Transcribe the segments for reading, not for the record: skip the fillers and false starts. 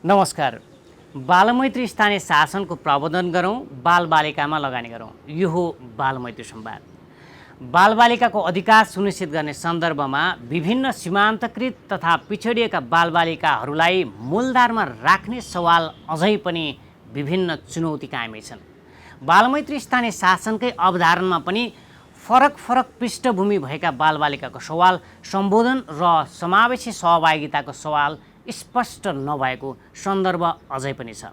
नमस्कार। बालमैत्री स्थानीय शासनको प्रबन्धन गरौँ, बालबालिकामा लगानी गरौँ। यो हो बालमैत्री संवाद। बालबालिकाको अधिकार सुनिश्चित गर्ने सन्दर्भमा विभिन्न सीमान्तकृत तथा पिछडिएका बालबालिकाहरूलाई मूलधारमा राख्ने सवाल अझै पनि विभिन्न चुनौती कायमै छन्। बालमैत्री स्थानीय शासनकै अवधारणामा पनि फरक फरक पृष्ठभूमि भएका बालबालिकाको सवाल, सम्बोधन र समावेशी सहभागिताको सवाल स्पष्ट नभएको सन्दर्भ अझै पनि छ।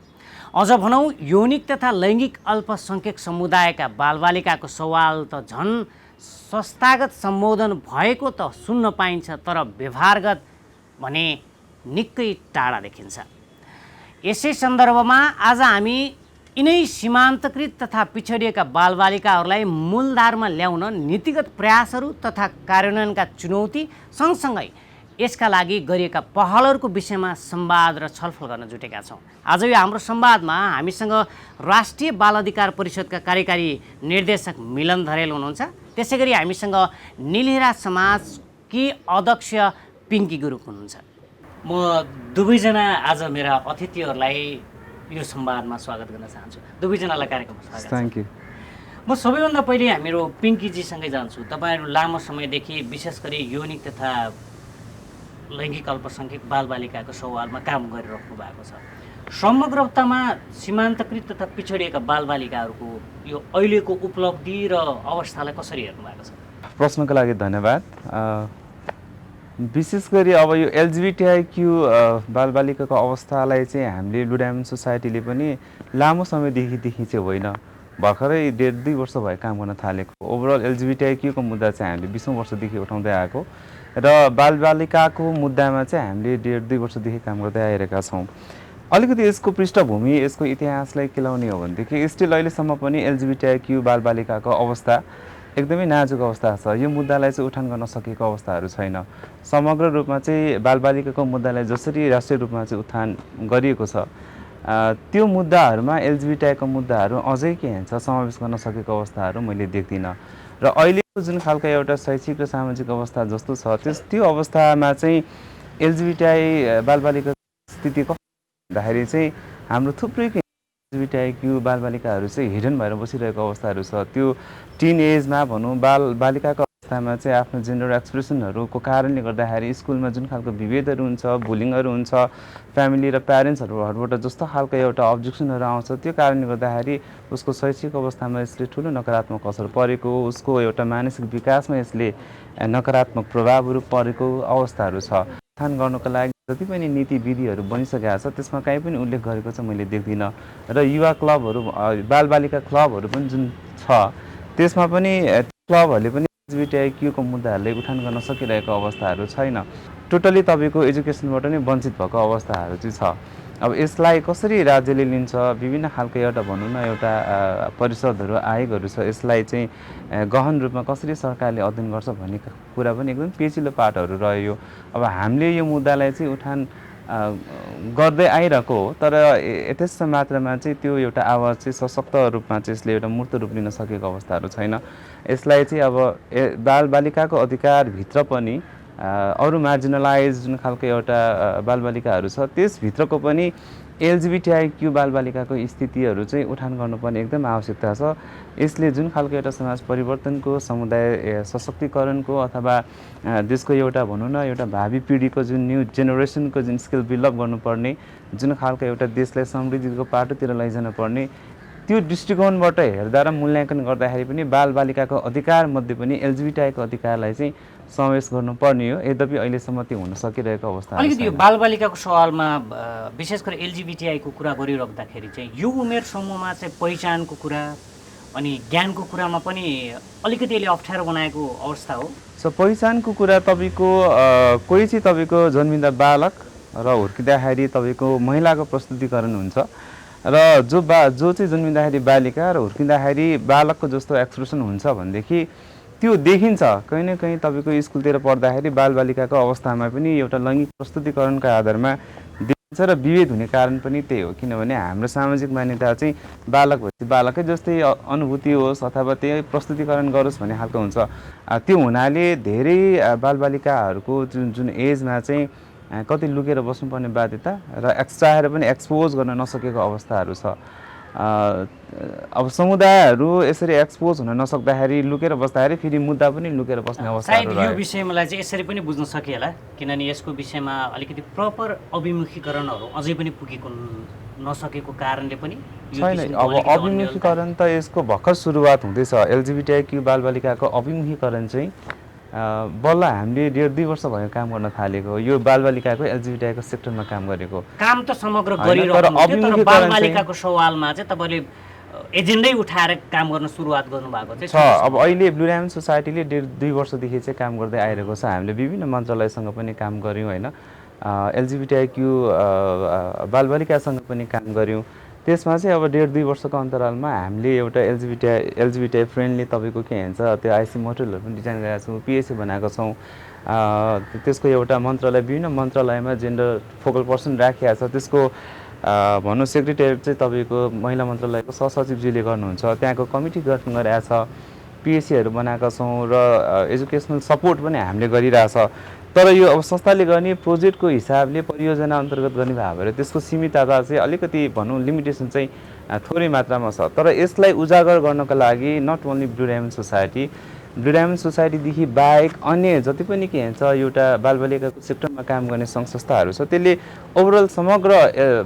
अझ भनौँ, यौनिक तथा लैङ्गिक अल्पसङ्ख्यक समुदायका बालबालिकाको सवाल त झन् संस्थागत सम्बोधन भएको त सुन्न पाइन्छ, तर व्यवहारगत भने निकै टाढा देखिन्छ। यसै सन्दर्भमा आज हामी यिनै सीमान्तकृत तथा पिछडिएका बालबालिकाहरूलाई मूलधारमा ल्याउन नीतिगत प्रयासहरू तथा कार्यान्वयनका चुनौती सँगसँगै यसका लागि गरिएका पहलहरूको विषयमा संवाद र छलफल गर्न जुटेका छौँ। आज यो हाम्रो संवादमा हामीसँग राष्ट्रिय बाल अधिकार परिषदका कार्यकारी निर्देशक मिलन धरेल हुनुहुन्छ। त्यसै गरी हामीसँग नीलहेरा समाजकी अध्यक्ष पिङ्की गुरुङ हुनुहुन्छ। म दुवैजना आज मेरा अतिथिहरूलाई यो संवादमा स्वागत गर्न चाहन्छु। दुवैजनालाई कार्यक्रममा स्वागत छ। Thank you. म सबैभन्दा पहिले हाम्रो पिङ्कीजीसँगै जान्छु। तपाईँहरू लामो समयदेखि विशेष गरी यौनिक तथा लैङ्गिक अल्पसङ्ख्यक बालबालिकाको सवालमा काम गरिराख्नु भएको छ। समग्रतामा सीमान्तकृत तथा पिछडिएका बालबालिकाहरूको यो अहिलेको उपलब्धि र अवस्थालाई कसरी हेर्नु भएको छ? प्रश्नको लागि धन्यवाद। विशेष गरी अब यो एलजिबिटिआइक्यू बालबालिकाको अवस्थालाई चाहिँ हामीले ब्लु डायमन्ड सोसाइटीले पनि लामो समयदेखि चाहिँ होइन, भर्खरै 1.5-2 वर्ष भयो काम गर्न थालेको। ओभरअल एलजिबिटिआइक्यूको मुद्दा चाहिँ हामीले 20औँ वर्षदेखि उठाउँदै आएको र बालबालिकाको मुद्दामा चाहिँ हामीले 1.5-2 वर्षदेखि काम गर्दै आइरहेका छौँ। अलिकति यसको पृष्ठभूमि, यसको इतिहासलाई केलाउने हो भनेदेखि स्टिल अहिलेसम्म पनि एलजिबिटिआइक्यू बालबालिकाको अवस्था एकदमै नाजुक अवस्था छ। यो मुद्दालाई चाहिँ उठान गर्न सकेको अवस्थाहरू छैन। समग्र रूपमा चाहिँ बालबालिकाको मुद्दालाई जसरी राष्ट्रिय रूपमा चाहिँ उत्थान गरिएको छ, त्यो मुद्दाहरूमा एलजिबिटिआईको मुद्दाहरू अझै के भन्छ समावेश गर्न सकेको अवस्थाहरू मैले देख्दिनँ। र अहिलेको जुन खालको एउटा शैक्षिक र सामाजिक अवस्था जस्तो छ, त्यो अवस्थामा चाहिँ एलजिबिटिआई बालबालिकाको स्थिति कस्तो भन्दाखेरि चाहिँ हाम्रो थुप्रै एलजिबिटिआईक्यू बालबालिकाहरू चाहिँ हिडन भएर बसिरहेको अवस्थाहरू छ। त्यो टिन एजमा भनौँ, बालबालिकाको अवस्थामा चाहिँ आफ्नो जेन्डर एक्सप्रेसनहरूको कारणले गर्दाखेरि स्कुलमा जुन खालको विभेदहरू हुन्छ, बुलिङहरू हुन्छ, फ्यामिली र प्यारेन्ट्सहरूबाट जस्तो खालको एउटा अब्जेक्सनहरू आउँछ, त्यो कारणले गर्दाखेरि उसको शैक्षिक अवस्थामा यसले ठुलो नकारात्मक असर परेको, उसको एउटा मानसिक विकासमा यसले नकारात्मक प्रभावहरू परेको अवस्थाहरू छ। उत्थान गर्नको लागि जति पनि नीति विधिहरू बनिसकेका छ, त्यसमा कहीँ पनि उल्लेख गरेको चाहिँ मैले देख्दिनँ। र युवा क्लबहरू, बालबालिका क्लबहरू पनि जुन छ, त्यसमा पनि क्लबहरूले पनि एलजिबिटिआईक्यूको मुद्दाहरूलाई उठान गर्न सकिरहेको अवस्थाहरू छैन। टोटली तपाईँको एजुकेसनबाट नै वञ्चित भएको अवस्थाहरू चाहिँ छ। अब यसलाई कसरी राज्यले लिन्छ, विभिन्न खालको एउटा भनौँ न एउटा परिषदहरू, आयोगहरू छ, यसलाई चाहिँ गहन रूपमा कसरी सरकारले अध्ययन गर्छ भन्ने कुरा पनि एकदम पेचिलो पाटहरू रह्यो। अब हामीले यो मुद्दालाई चाहिँ उठान गर्दै आइरहेको हो, तर यथेष्ट मात्रामा चाहिँ त्यो एउटा आवाज चाहिँ सशक्त रूपमा चाहिँ यसले एउटा मूर्त रूप लिन सकेको अवस्थाहरू छैन। यसलाई चाहिँ अब बालबालिकाको अधिकारभित्र पनि अरू मार्जिनलाइज जुन खालको एउटा बालबालिकाहरू छ, त्यसभित्रको पनि एलजिबिटिआईक्यू बालबालिकाको स्थितिहरू चाहिँ उठान गर्नुपर्ने एकदम आवश्यकता छ। यसले जुन खालको एउटा समाज परिवर्तनको, समुदाय सशक्तिकरणको अथवा देशको एउटा भनौँ न एउटा भावी पिँढीको जुन न्यू जेनेरेसनको जुन स्किल बिल्डअप गर्नुपर्ने, जुन खालको एउटा देशलाई समृद्धिको पाटोतिर लैजान पर्ने, त्यो दृष्टिकोणबाट हेर्दा र मूल्याङ्कन गर्दाखेरि पनि बालबालिकाको अधिकारमध्ये पनि एलजिबिटिआईको अधिकारलाई चाहिँ समावेश गर्नुपर्ने हो। यद्यपि अहिलेसम्म त्यो हुन सकिरहेको अवस्था अलिकति यो बालबालिकाको सवालमा विशेष गरी एलजिबिटिआईको कुरा गरिराख्दाखेरि चाहिँ यो उमेर समूहमा चाहिँ पहिचानको कुरा अनि ज्ञानको कुरामा पनि अलिकति यसले अप्ठ्यारो बनाएको अवस्था हो। पहिचानको कुरा तपाईँको कोही चाहिँ तपाईँको जन्मिँदा बालक र हुर्किँदाखेरि तपाईँको महिलाको प्रस्तुतिकरण हुन्छ, र जो चाहिँ जन्मिँदाखेरि बालिका र हुर्किँदाखेरि बालकको जस्तो एक्सप्रेसन हुन्छ भनेदेखि त्यो देखिन्छ। कहीँ न कहीँ तपाईँको स्कुलतिर पढ्दाखेरि बालबालिकाको अवस्थामा पनि एउटा लैङ्गिक प्रस्तुतिकरणका आधारमा देखिन्छ र विभेद हुने कारण पनि त्यही हो। किनभने हाम्रो सामाजिक मान्यता चाहिँ बालक भएपछि बालकै जस्तै अनुभूति होस् अथवा त्यही प्रस्तुतिकरण गरोस् भन्ने खालको हुन्छ। त्यो हुनाले धेरै बालबालिकाहरूको जुन एजमा चाहिँ कति लुकेर बस्नुपर्ने बाध्यता र चाहेर पनि एक्सपोज गर्न नसकेको अवस्थाहरू छ। अब समुदायहरू यसरी एक्सपोज हुन नसक्दाखेरि लुकेर बस्दाखेरि फेरि मुद्दा पनि लुकेर बस्ने अवस्थाहरू सायद यो विषयलाई चाहिँ यसरी पनि बुझ्न सकिएला, किनभने यसको विषयमा अलिकति प्रपर अभिमुखीकरणहरू अझै पनि पुगेको नसकेको कारणले पनि छैन। अब अभिमुखीकरण त यसको भर्खर सुरुवात हुँदैछ। एलजिबिटिआईक्यू बालबालिकाको अभिमुखीकरण चाहिँ बल्ल हामीले 1.5-2 वर्ष भयो काम गर्न थालेको। यो बालबालिकाको एलजिबिटिआईको सेक्टरमा काम गरेको काम त समग्र गरिरहेको तर बालबालिकाको सवालमा चाहिँ तपाईँले एजेन्डै उठाएर काम गर्न सुरुवात गर्नुभएको चाहिँ छ। अब अहिले ब्लू डायमन्ड सोसाइटीले 1.5-2 वर्षदेखि चाहिँ काम गर्दै आइरहेको छ। हामीले विभिन्न मन्त्रालयसँग पनि काम गऱ्यौँ होइन, एलजिबिटिआईक्यू बालबालिकासँग पनि काम गऱ्यौँ। त्यसमा चाहिँ अब 1.5-2 वर्षको अन्तरालमा हामीले एउटा एलजिबिटिआई फ्रेन्डली तपाईँको के भन्छ त्यो आइसी मोडलहरू पनि डिजाइन गरेका छौँ, पिएससी बनाएको छौँ। त्यसको एउटा मन्त्रालय विभिन्न मन्त्रालयमा जेन्डर फोकल पर्सन राखिएको छ। त्यसको भनौँ सेक्रेटेरिएट चाहिँ तपाईँको महिला मन्त्रालयको सहसचिवजीले गर्नुहुन्छ। त्यहाँको कमिटी गठन गरेका छ, पिएससीहरू बनाएका छौँ र एजुकेसनल सपोर्ट पनि हामीले गरिरहेछ। तर यो अब संस्थाले गर्ने प्रोजेक्टको हिसाबले परियोजना अन्तर्गत गर्ने भएको भएर त्यसको सीमितता चाहिँ अलिकति भनौँ लिमिटेसन चाहिँ थोरै मात्रामा छ। तर यसलाई उजागर गर्नको लागि नट ओन्ली ब्लू डायमन्ड सोसाइटीदेखि बाहेक अन्य जति पनि के भन्छ एउटा बालबालिकाको सेक्टरमा काम गर्ने सङ्घ संस्थाहरू छ, त्यसले ओभरअल समग्र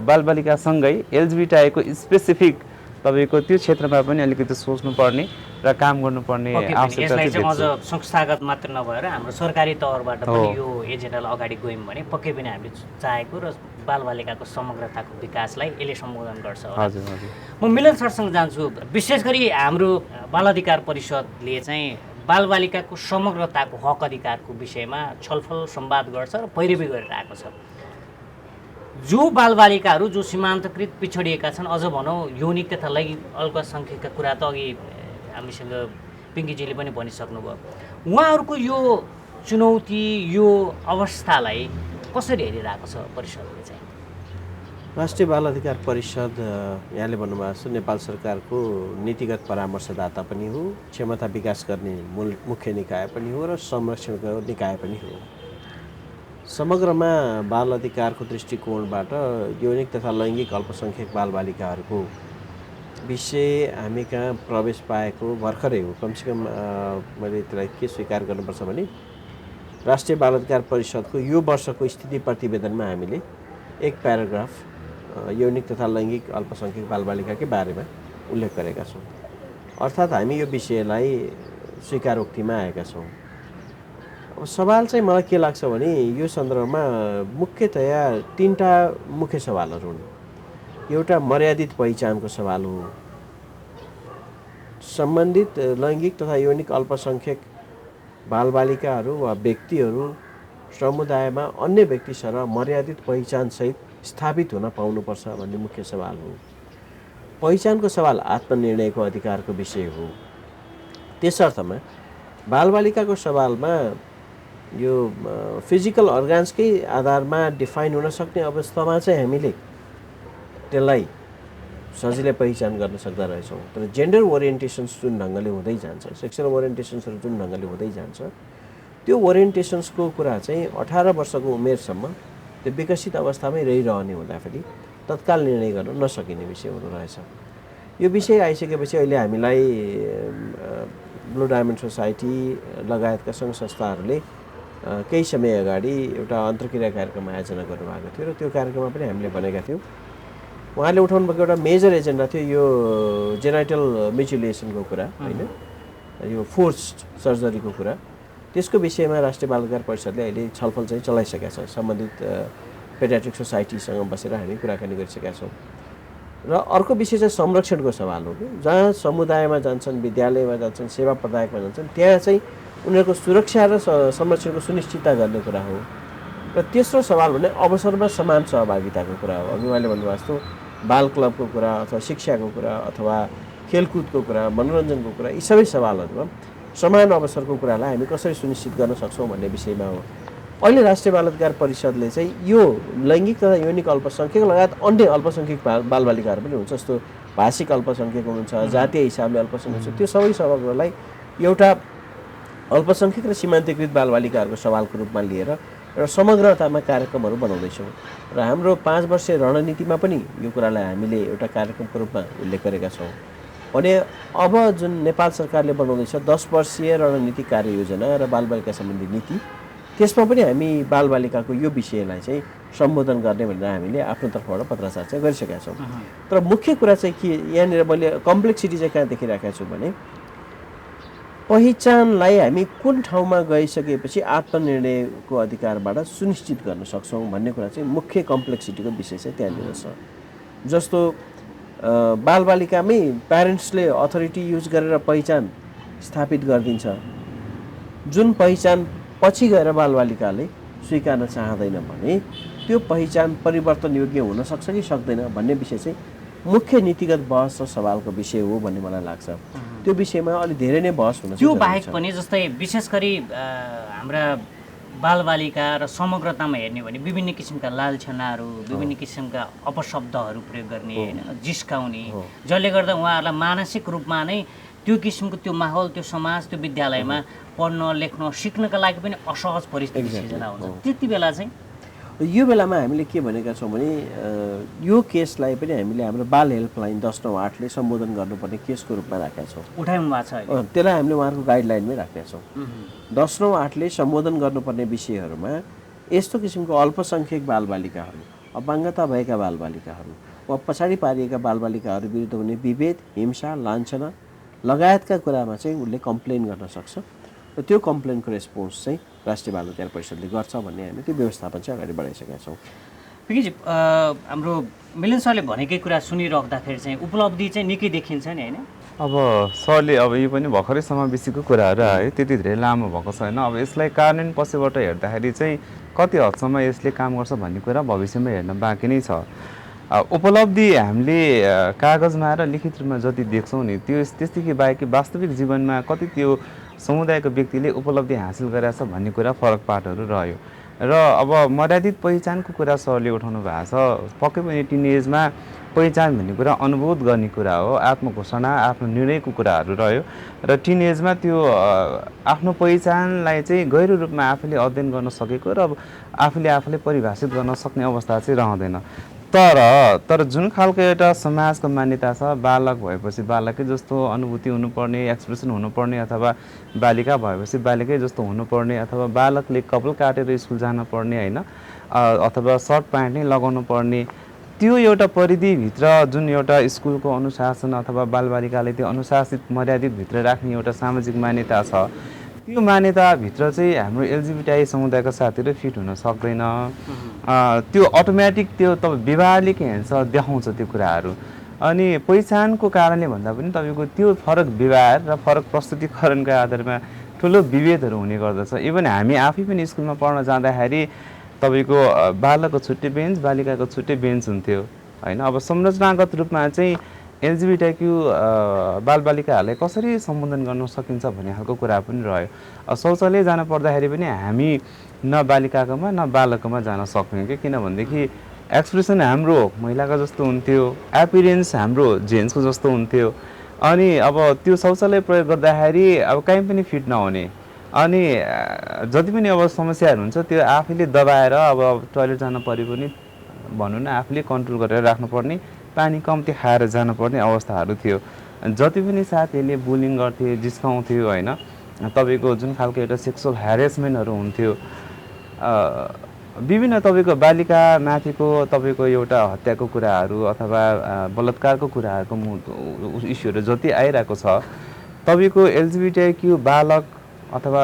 बालबालिकासँगै एलजिबिटिआईको स्पेसिफिक तपाईँको त्यो क्षेत्रमा पनि अलिकति सोच्नुपर्ने र काम गर्नुपर्ने आवश्यकता यसलाई चाहिँ अझ संस्थागत मात्र नभएर हाम्रो सरकारी तौरबाट पनि यो एजेन्डालाई अगाडि गयौँ भने पक्कै पनि हामीले चाहेको र बालबालिकाको समग्रताको विकासलाई यसले सम्बोधन गर्छ। हजुर हजुर। म मिलन सरसँग जान्छु। विशेष गरी हाम्रो बाल अधिकार परिषदले चाहिँ बालबालिकाको समग्रताको हक अधिकारको विषयमा छलफल संवाद गर्छ र पैरवी गरिरहेको छ। जो बालबालिकाहरू जो सीमान्तकृत पिछडिएका छन्, अझ भनौँ यौनिक तथा लैङ्गिक अल्पसङ्ख्यकका कुरा त अघि हामीसँग पिङ्कीजीले पनि भनिसक्नुभयो। उहाँहरूको यो चुनौती यो अवस्थालाई कसरी हेरिरहेको छ परिषदले चाहिँ? राष्ट्रिय बाल अधिकार परिषद यहाँले भन्नुभएको छ नेपाल सरकारको नीतिगत परामर्शदाता पनि हो, क्षमता विकास गर्ने मुख्य निकाय पनि हो र संरक्षणको निकाय पनि हो। समग्रमा बाल अधिकारको दृष्टिकोणबाट यौनिक तथा लैङ्गिक अल्पसङ्ख्यक बालबालिकाहरूको विषय हामी कहाँ प्रवेश पाएको भर्खरै हो। कमसेकम मैले त्यसलाई के स्वीकार गर्नुपर्छ भने राष्ट्रिय बाल अधिकार परिषदको यो वर्षको स्थिति प्रतिवेदनमा हामीले एक प्याराग्राफ यौनिक तथा लैङ्गिक अल्पसङ्ख्यक बालबालिकाकै बारेमा उल्लेख गरेका छौँ। अर्थात् हामी यो विषयलाई स्वीकारोक्तिमा आएका छौँ। अब सवाल चाहिँ मलाई के लाग्छ भने यो सन्दर्भमा मुख्यतया 3टा मुख्य सवालहरू हुन्। एउटा मर्यादित पहिचानको सवाल हो। सम्बन्धित लैङ्गिक तथा यौनिक अल्पसङ्ख्यक बालबालिकाहरू वा व्यक्तिहरू समुदायमा अन्य व्यक्तिसँग मर्यादित पहिचानसहित स्थापित हुन पाउनुपर्छ भन्ने मुख्य सवाल हो। पहिचानको सवाल आत्मनिर्णयको अधिकारको विषय हो। त्यसर्थमा बालबालिकाको सवालमा यो फिजिकल अर्गान्सकै आधारमा डिफाइन हुन सक्ने अवस्थामा चाहिँ हामीले त्यसलाई सजिलै पहिचान गर्न सक्दा रहेछौँ। तर जेन्डर ओरिएन्टेसन्स जुन ढङ्गले हुँदै जान्छ, सेक्सुअल ओरिएन्टेसन्सहरू जुन ढङ्गले हुँदै जान्छ, त्यो ओरिएन्टेसन्सको कुरा चाहिँ 18 वर्षको उमेरसम्म त्यो विकसित अवस्थामै रहिरहने हुँदाखेरि तत्काल निर्णय गर्न नसकिने विषय हुनु रहेछ। यो विषय आइसकेपछि अहिले हामीलाई ब्लू डायमन्ड सोसाइटी लगायतका सङ्घ संस्थाहरूले केही समय अगाडि एउटा अन्तर्क्रिया कार्यक्रम आयोजना गर्नुभएको थियो र त्यो कार्यक्रममा पनि हामीले भनेका थियौँ। उहाँले उठाउनु भएको एउटा मेजर एजेन्डा थियो यो जेनाइटल म्युटिलेसनको कुरा होइन, यो फोर्स्ड सर्जरीको कुरा। त्यसको विषयमा राष्ट्रिय बाल अधिकार परिषदले अहिले छलफल चाहिँ चलाइसकेका छ। सम्बन्धित पेडियाट्रिक सोसाइटीसँग बसेर हामी कुराकानी गरिसकेका छौँ। र अर्को विषय चाहिँ संरक्षणको सवाल हो। जहाँ समुदायमा जान्छन्, विद्यालयमा जान्छन्, सेवा प्रदायकमा जान्छन्, त्यहाँ चाहिँ उनीहरूको सुरक्षा र संरक्षणको सुनिश्चितता गर्ने कुरा हो। र तेस्रो सवाल भने अवसरमा समान सहभागिताको कुरा हो। अघि उहाँले भन्नुभएको जस्तो बाल क्लबको कुरा अथवा शिक्षाको कुरा अथवा खेलकुदको कुरा, मनोरञ्जनको कुरा, यी सबै सवालहरूमा समान अवसरको कुरालाई हामी कसरी सुनिश्चित गर्न सक्छौँ भन्ने विषयमा हो। अहिले राष्ट्रिय बाल अधिकार परिषदले चाहिँ यो लैङ्गिक तथा यौनिक अल्पसङ्ख्यक लगायत अन्य अल्पसङ्ख्यक बालबालिकाहरू पनि हुन्छ, जस्तो भाषिक अल्पसङ्ख्यक हुनुहुन्छ, जातीय हिसाबले अल्पसङ्ख्यक छ, त्यो सबै समग्रलाई एउटा अल्पसङ्ख्यक र सीमान्तकृत बालबालिकाहरूको सवालको रूपमा लिएर र समग्रतामा कार्यक्रमहरू बनाउँदैछौँ र हाम्रो 5 वर्षीय रणनीतिमा पनि यो कुरालाई हामीले एउटा कार्यक्रमको रूपमा उल्लेख गरेका छौँ भने अब जुन नेपाल सरकारले बनाउँदैछ 10 वर्षीय रणनीति कार्ययोजना र बालबालिका सम्बन्धी नीति त्यसमा पनि हामी बालबालिकाको यो विषयलाई चाहिँ सम्बोधन गर्ने भनेर हामीले आफ्नो तर्फबाट पत्राचार चाहिँ गरिसकेका छौँ। तर मुख्य कुरा चाहिँ के यहाँनिर मैले कम्प्लेक्सिटी चाहिँ कहाँ देखिरहेका छु भने पहिचानलाई हामी कुन ठाउँमा गइसकेपछि आत्मनिर्णयको अधिकारबाट सुनिश्चित गर्न सक्छौँ भन्ने कुरा चाहिँ मुख्य कम्प्लेक्सिटीको विषय चाहिँ त्यहाँनिर छ। जस्तो बालबालिकामै प्यारेन्ट्सले अथोरिटी युज गरेर पहिचान स्थापित गरिदिन्छ जुन पहिचान पछि गएर बालबालिकाले स्वीकार्न चाहँदैन भने त्यो पहिचान परिवर्तन योग्य हुन सक्छ कि सक्दैन भन्ने विषय चाहिँ मुख्य नीतिगत बहस र सवालको विषय हो भन्ने मलाई लाग्छ। त्यो विषयमा अलि धेरै नै बहस हुन त्यो बाहेक पनि जस्तै विशेष गरी हाम्रा बालबालिका र समग्रतामा हेर्ने भने विभिन्न किसिमका लालछनाहरू विभिन्न किसिमका अपशब्दहरू प्रयोग गर्ने होइन जिस्काउने जसले गर्दा उहाँहरूलाई मानसिक रूपमा नै त्यो किसिमको त्यो माहौल त्यो समाज त्यो विद्यालयमा पढ्न लेख्न सिक्नका लागि पनि असहज परिस्थिति सिर्जना हुन्छ। त्यति बेला चाहिँ यो बेलामा हामीले के भनेका छौँ भने यो केसलाई पनि हामीले हाम्रो बाल हेल्पलाइन 1098ले सम्बोधन गर्नुपर्ने केसको रूपमा राखेका छौँ। उठाउनु भएको छ त्यसलाई हामीले उहाँहरूको गाइडलाइनमै राखेका छौँ। 1098ले सम्बोधन गर्नुपर्ने विषयहरूमा यस्तो किसिमको अल्पसङ्ख्यक बालबालिकाहरू अपाङ्गता भएका बालबालिकाहरू वा पछाडि पारिएका बालबालिकाहरू विरुद्ध हुने विभेद हिंसा लान्छना लगायतका कुरामा चाहिँ उसले कम्प्लेन गर्न सक्छ र त्यो कम्प्लेनको रेस्पोन्स चाहिँ राष्ट्रिय बाल अधिकार परिषदले गर्छ भन्ने हामी त्यो व्यवस्थापन चाहिँ अगाडि बढाइसकेका छौँ। पिकेजी हाम्रो मिलन सरले भनेकै कुरा सुनिराख्दाखेरि चाहिँ उपलब्धि चाहिँ निकै देखिन्छ नि होइन। अब सरले अब यो पनि भर्खरै समावेशीको कुराहरू आयो त्यति धेरै लामो भएको छैन। अब यसलाई कार्यान्वयन पछिबाट हेर्दाखेरि चाहिँ कति हदसम्म यसले काम गर्छ भन्ने कुरा भविष्यमा हेर्न बाँकी नै छ। उपलब्धि हामीले कागजमा र लिखित रूपमा जति देख्छौँ नि त्यो त्यसदेखि बाहेक वास्तविक जीवनमा कति त्यो समुदायको व्यक्तिले उपलब्धि हासिल गरेछ भन्ने कुरा फरक पाटहरू रह्यो। र अब मर्यादित पहिचानको कुरा सरले उठाउनु भएको छ। पक्कै पनि टिनेजमा पहिचान भन्ने कुरा अनुभूत गर्ने कुरा हो, आत्मघोषणा आफ्नो निर्णयको कुराहरू रह्यो र टिनेजमा त्यो आफ्नो पहिचानलाई चाहिँ गहिरो रूपमा आफूले अध्ययन गर्न सकेको र अब आफूले परिभाषित गर्न सक्ने अवस्था चाहिँ रहँदैन। तर जुन खालको एउटा समाजको मान्यता छ बालक भएपछि बालकै जस्तो अनुभूति हुनुपर्ने एक्सप्रेसन हुनुपर्ने अथवा बालिका भएपछि बालिकै जस्तो हुनुपर्ने अथवा बालकले कपाल काटेर स्कुल जानुपर्ने होइन अथवा सर्ट प्यान्ट नै लगाउनु पर्ने त्यो एउटा परिधिभित्र जुन एउटा स्कुलको अनुशासन अथवा बालबालिकाले त्यो अनुशासित मर्यादित भित्र राख्ने एउटा सामाजिक मान्यता छ त्यो मान्यताभित्र चाहिँ हाम्रो एलजिबिटिआई समुदायका साथीहरू फिट हुन सक्दैन। त्यो अटोमेटिक त्यो तपाईँ व्यवहारले के भन्छ देखाउँछ त्यो कुराहरू। अनि पहिचानको कारणले भन्दा पनि तपाईँको त्यो फरक व्यवहार र फरक प्रस्तुतिकरणका आधारमा ठुलो विभेदहरू हुने गर्दछ। इभन हामी आफै पनि स्कुलमा पढ्न जाँदाखेरि तपाईँको बालकको छुट्टै बेन्च बालिकाको छुट्टै बेन्च हुन्थ्यो होइन। अब संरचनागत रूपमा चाहिँ एलजिबिटिक्यू बालबालिकाहरूलाई कसरी सम्बोधन गर्न सकिन्छ भन्ने खालको कुरा पनि रह्यो। शौचालय जान पर्दाखेरि पनि हामी न बालिकाकोमा न बालककोमा जान सक्यौँ कि किनभनेदेखि एक्सप्रेसन हाम्रो महिलाको जस्तो हुन्थ्यो, एपिरेन्स हाम्रो जेन्ट्सको जस्तो हुन्थ्यो। अनि अब त्यो शौचालय प्रयोग गर्दाखेरि अब कहीँ पनि फिट नहुने अनि जति पनि अब समस्याहरू हुन्छ त्यो आफैले दबाएर अब टोयलेट जान पऱ्यो पनि भनौँ न आफूले कन्ट्रोल गरेर राख्नुपर्ने पानी कम्ती खाएर जानुपर्ने अवस्थाहरू थियो। जति पनि साथीहरूले बुलिङ गर्थे जिस्काउँथ्यो होइन तपाईँको जुन खालको एउटा सेक्सुअल ह्यारेसमेन्टहरू हुन्थ्यो विभिन्न तपाईँको बालिकामाथिको तपाईँको एउटा हत्याको कुराहरू अथवा बलात्कारको कुराहरूको इस्युहरू जति आइरहेको छ तपाईँको एलजिबिटिक्यू बालक अथवा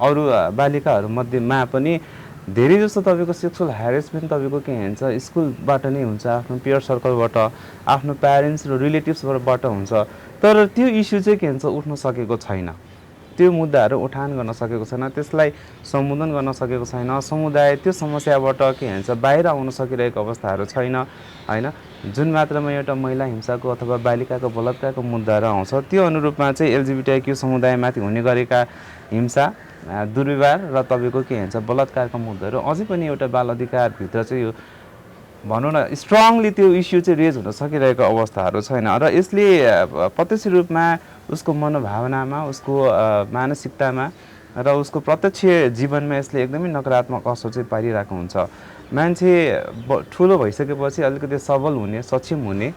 अरू बालिकाहरूमध्येमा पनि धेरै जस्तो तपाईँको सेक्सुअल ह्यारेसमेन्ट तपाईँको के भन्छ स्कुलबाट नै हुन्छ, आफ्नो पियर सर्कलबाट आफ्नो प्यारेन्ट्स र रिलेटिभ्सबाट हुन्छ। तर त्यो इस्यु चाहिँ के भन्छ उठ्न सकेको छैन, त्यो मुद्दाहरू उठान गर्न सकेको छैन, त्यसलाई सम्बोधन गर्न सकेको छैन। समुदाय त्यो समस्याबाट के भन्छ बाहिर आउन सकिरहेको अवस्थाहरू छैन होइन। जुन मात्रामा एउटा महिला हिंसाको अथवा बालिकाको बलात्कारको मुद्दाहरू आउँछ त्यो अनुरूपमा चाहिँ एलजिबिटिक्यू समुदायमाथि हुने गरेका हिंसा दुर्व्यवहार र तपाईँको के भन्छ बलात्कारका मुद्दाहरू अझै पनि एउटा बाल अधिकारभित्र चाहिँ यो भनौँ न स्ट्रङली त्यो इस्यु चाहिँ रेज हुन सकिरहेको अवस्थाहरू छैन। र यसले प्रत्यक्ष रूपमा उसको मनोभावनामा उसको मानसिकतामा र उसको प्रत्यक्ष जीवनमा यसले एकदमै नकारात्मक असर चाहिँ पारिरहेको हुन्छ। मान्छे ठुलो भइसकेपछि अलिकति सबल हुने, सक्षम हुने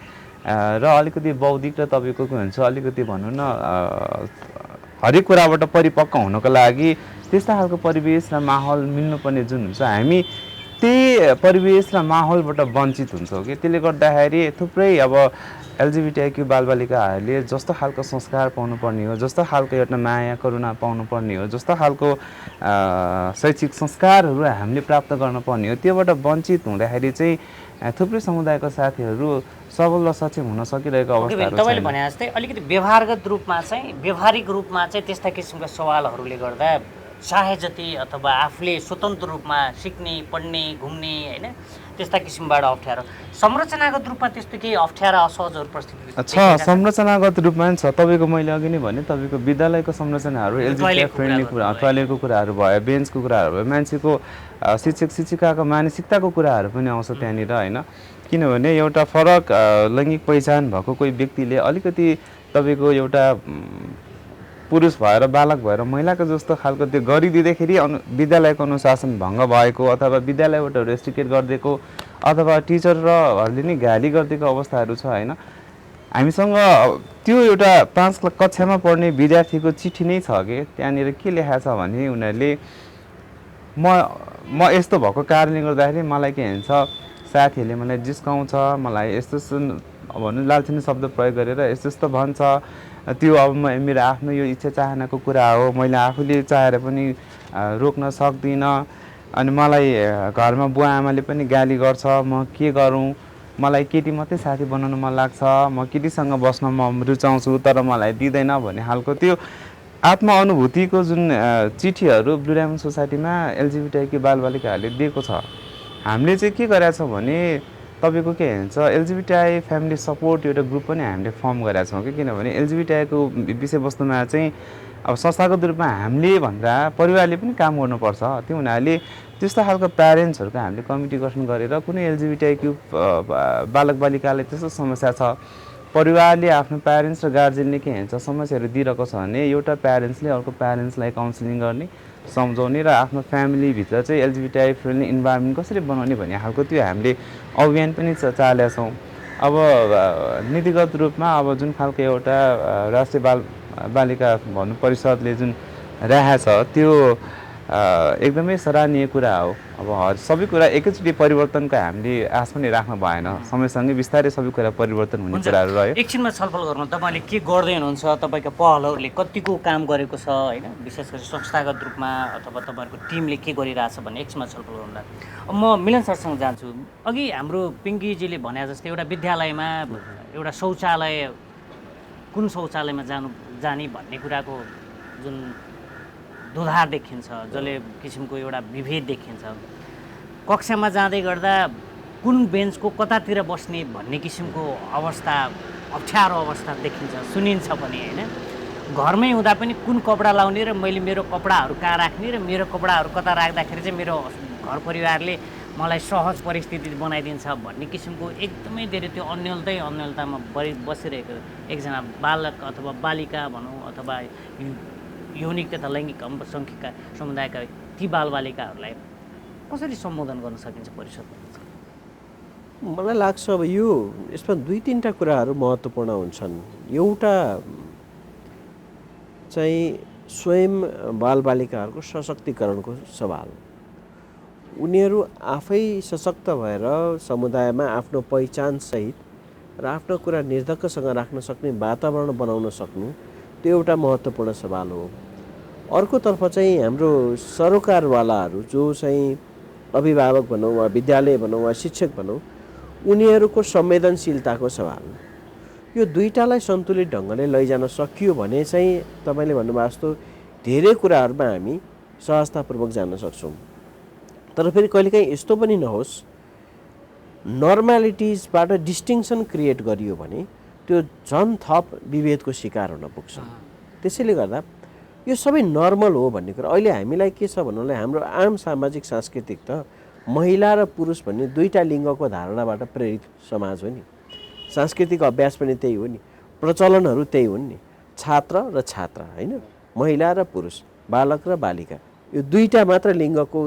र अलिकति बौद्धिक र तपाईँको के भन्छ अलिकति भनौँ न हरेक कुराबाट परिपक्व हुनको लागि त्यस्ता खालको परिवेश र माहौल मिल्नुपर्ने जुन हुन्छ, हामी त्यही परिवेश र माहौलबाट वञ्चित हुन्छौँ कि त्यसले गर्दाखेरि थुप्रै अब एलजिबिटिआइक्यू बालबालिकाहरूले जस्तो खालको संस्कार पाउनुपर्ने हो, जस्तो खालको एउटा माया करुणा पाउनुपर्ने हो, जस्तो खालको शैक्षिक संस्कारहरू हामीले प्राप्त गर्नुपर्ने हो, त्योबाट वञ्चित हुँदाखेरि चाहिँ थुप्रै समुदायका साथीहरू सबल र सक्षम हुन सकिरहेको अवस्थाहरू छैन। तपाईँले भने जस्तै अलिकति व्यवहारगत रूपमा चाहिँ व्यावहारिक रूपमा चाहिँ त्यस्ता किसिमका सवालहरूले गर्दा चाहे जति अथवा आफूले स्वतन्त्र रूपमा सिक्ने, पढ्ने, घुम्ने होइन त्यस्ता किसिमबाट अप्ठ्यारो, संरचनागत रूपमा त्यस्तो केही अप्ठ्यारा असहजहरू परिस्थिति छ। संरचनागत रूपमा पनि छ। तपाईँको मैले अघि नै भने तपाईँको विद्यालयको संरचनाहरू एलजिबिटी फ्रेन्डली कुरा, टोयलेटको कुराहरू भयो, बेन्चको कुराहरू भयो, मान्छेको शिक्षक शिक्षिकाको मानसिकताको कुराहरू पनि आउँछ त्यहाँनिर होइन। किनभने एउटा फरक लैङ्गिक पहिचान भएको कोही व्यक्तिले अलिकति तपाईँको एउटा पुरुष भएर बालक भएर महिलाको जस्तो खालको त्यो गरिदिँदाखेरि विद्यालयको अनुशासन भङ्ग भएको अथवा विद्यालयबाट रेस्ट्रिक्टेड गरिदिएको अथवा टिचरहरूले नै गाली गरिदिएको अवस्थाहरू छ होइन। हामीसँग त्यो एउटा 5 कक्षामा पढ्ने विद्यार्थीको चिठी नै छ कि त्यहाँनिर के लेखा छ भने उनीहरूले म यस्तो भएको कारणले गर्दाखेरि मलाई के भन्छ साथीहरूले मलाई जिस्काउँछ, मलाई यस्तो भन्नु लालचिनी शब्द प्रयोग गरेर यस्तो यस्तो भन्छ, त्यो अब मेरो आफ्नो यो इच्छा चाहनाको कुरा हो, मैले आफूले चाहेर पनि रोक्न सक्दिनँ, अनि मलाई घरमा बुवा आमाले पनि गाली गर्छ, म के गरौँ, मलाई केटी मात्रै साथी बनाउन मन लाग्छ, म केटीसँग बस्न म रुचाउँछु तर मलाई दिँदैन भन्ने खालको त्यो आत्मा अनुभूतिको जुन चिठीहरू ब्लू डायमन्ड सोसाइटीमा एलजिबिटिआइक्यू बालबालिकाहरूले दिएको छ। हामीले चाहिँ के गरेका छौँ भने तपाईँको के भन्छ एलजिबिटिआई फ्यामिली सपोर्ट एउटा ग्रुप पनि हामीले फर्म गरेका छौँ कि, किनभने एलजिबिटिआईको विषयवस्तुमा चाहिँ अब संस्थागत रूपमा हामीले भन्दा परिवारले पनि काम गर्नुपर्छ। त्यो हुनाले त्यस्तो खालको प्यारेन्ट्सहरूको हामीले कमिटी गठन गरेर कुनै एलजिबिटिआईक्यू बालक बालिकालाई त्यस्तो समस्या छ, परिवारले आफ्नो प्यारेन्ट्स र गार्जेनले के भन्छ समस्याहरू दिइरहेको छ भने एउटा प्यारेन्ट्सले अर्को प्यारेन्ट्सलाई काउन्सिलिङ गर्ने, सम्झाउने र आफ्नो फ्यामिलीभित्र चाहिँ एलजिबिटिआई फ्रेन्डली इन्भाइरोमेन्ट कसरी बनाउने भन्ने खालको त्यो हामीले अभियान पनि चालेका छौँ। अब नीतिगत रूपमा अब जुन खालको एउटा राष्ट्रिय बालिका भन्नु परिषदले जुन राखेको छ त्यो एकदमै सराहनीय कुरा हो। अब सबै कुरा एकैचोटि परिवर्तनको हामीले आश पनि राख्न भएन, समयसँगै बिस्तारै सबै कुरा परिवर्तन हुने कुराहरू रह्यो। एकछिनमा छलफल गरौँ, तपाईँले के गर्दै हुनुहुन्छ, तपाईँको पहलहरूले कतिको काम गरेको छ होइन, विशेष गरी संस्थागत रूपमा अथवा तपाईँहरूको टिमले के गरिरहेछ भन्ने एकछिनमा छलफल गरौँला। म मिलन सरसँग जान्छु। अघि हाम्रो पिङ्कीजीले भने जस्तै एउटा विद्यालयमा एउटा शौचालय कुन शौचालयमा जाने भन्ने कुराको जुन दुधार देखिन्छ, जसले किसिमको एउटा विभेद देखिन्छ, कक्षामा जाँदै गर्दा कुन बेन्चको कतातिर बस्ने भन्ने किसिमको अवस्था, अप्ठ्यारो अवस्था देखिन्छ, सुनिन्छ पनि होइन। घरमै हुँदा पनि कुन कपडा लाउने र मैले मेरो कपडाहरू कहाँ राख्ने र मेरो कपडाहरू कता राख्दाखेरि चाहिँ मेरो घर परिवारले मलाई सहज परिस्थिति बनाइदिन्छ भन्ने किसिमको एकदमै धेरै त्यो अन्यलतामा बसिरहेको एकजना बालक अथवा बालिका भनौँ अथवा यौनिक तथा लैङ्गिक अल्पसङ्ख्यकका समुदायका ती बालबालिकाहरूलाई कसरी सम्बोधन गर्न सकिन्छ परिषदमा? मलाई लाग्छ अब यो यसमा 2-3टा कुराहरू महत्त्वपूर्ण हुन्छन्। एउटा चाहिँ स्वयं बालबालिकाहरूको सशक्तिकरणको सवाल। उनीहरू आफै सशक्त भएर समुदायमा आफ्नो पहिचानसहित र आफ्नो कुरा निर्धक्कसँग राख्न सक्ने वातावरण बनाउन सक्नु त्यो एउटा महत्त्वपूर्ण सवाल हो। अर्कोतर्फ चाहिँ हाम्रो सरोकारवालाहरू जो चाहिँ अभिभावक भनौँ वा विद्यालय भनौँ वा शिक्षक भनौँ उनीहरूको संवेदनशीलताको सवाल। यो दुईटालाई सन्तुलित ढङ्गले लैजान सकियो भने चाहिँ तपाईँले भन्नुभएको जस्तो धेरै कुराहरूमा हामी सहजतापूर्वक जान सक्छौँ। तर फेरि कहिलेकाहीँ यस्तो पनि नहोस् नर्मालिटिजबाट डिस्टिङसन क्रिएट गरियो भने त्यो झन् थप विभेदको शिकार हुन पुग्छ। त्यसैले गर्दा यो सबै नर्मल हो भन्ने कुरा अहिले हामीलाई के छ भन्नुलाई हाम्रो आम सामाजिक सांस्कृतिक त महिला र पुरुष भन्ने दुईटा लिङ्गको धारणाबाट प्रेरित समाज हो नि, सांस्कृतिक अभ्यास पनि त्यही हो नि, प्रचलनहरू त्यही हुन् नि, छात्र र छात्रा होइन, महिला र पुरुष बालक र बालिका यो दुईटा मात्र लिङ्गको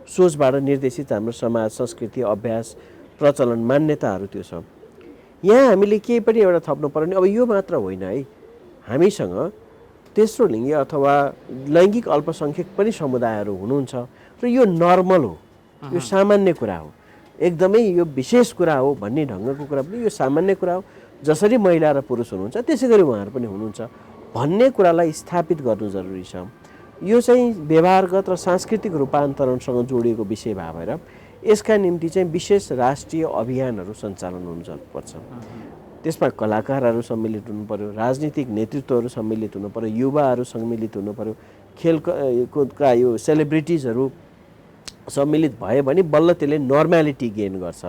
सोचबाट निर्देशित हाम्रो समाज संस्कृति अभ्यास प्रचलन मान्यताहरू त्यो छ। यहाँ हामीले केही पनि एउटा थप्नु पर्यो भने अब यो मात्र होइन है, हामीसँग तेस्रो लिङ्गी अथवा लैङ्गिक अल्पसङ्ख्यक पनि समुदायहरू हुनुहुन्छ र यो नर्मल हो, यो सामान्य कुरा हो, एकदमै यो विशेष कुरा हो भन्ने ढङ्गको कुरा पनि यो सामान्य कुरा हो। जसरी महिला र पुरुष हुनुहुन्छ त्यसै गरी उहाँहरू पनि हुनुहुन्छ भन्ने कुरालाई स्थापित गर्नु जरुरी छ। यो चाहिँ व्यवहारगत र सांस्कृतिक रूपान्तरणसँग जोडिएको विषय भएर यसका निम्ति चाहिँ विशेष राष्ट्रिय अभियानहरू सञ्चालन हुनुपर्छ। त्यसमा कलाकारहरू सम्मिलित हुनु पर्यो, राजनीतिक नेतृत्वहरू सम्मिलित हुनु पर्यो, युवाहरू सम्मिलित हुनु पर्यो, खेलकुदका यो सेलिब्रिटिजहरू सम्मिलित भयो भने बल्ल त्यसले नर्मालिटी गेन गर्छ।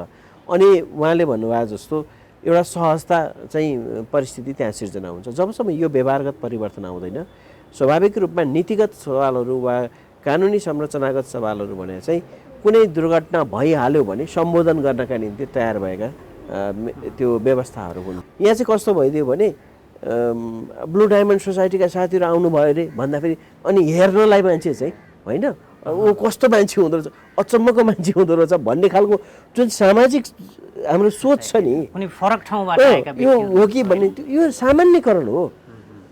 अनि उहाँले भन्नुभएको जस्तो एउटा सहजता चाहिँ परिस्थिति त्यहाँ सिर्जना हुन्छ। जबसम्म यो व्यवहारगत परिवर्तन आउँदैन, स्वाभाविक रूपमा नीतिगत सवालहरू वा कानुनी संरचनागत सवालहरू भने चाहिँ कुनै दुर्घटना भइहाल्यो भने सम्बोधन गर्नका निम्ति तयार भएका त्यो व्यवस्थाहरू हुन्। यहाँ चाहिँ कस्तो भइदियो भने ब्लू डायमन्ड सोसाइटीका साथीहरू आउनुभयो अरे भन्दाखेरि अनि हेर्नलाई मान्छे चाहिँ होइन ऊ कस्तो मान्छे हुँदो रहेछ, अचम्मको मान्छे हुँदो रहेछ भन्ने खालको जुन सामाजिक हाम्रो सोच छ नि, कुनै फरक ठाउँबाट आएका यो हो कि भन्ने यो सामान्यकरण हो।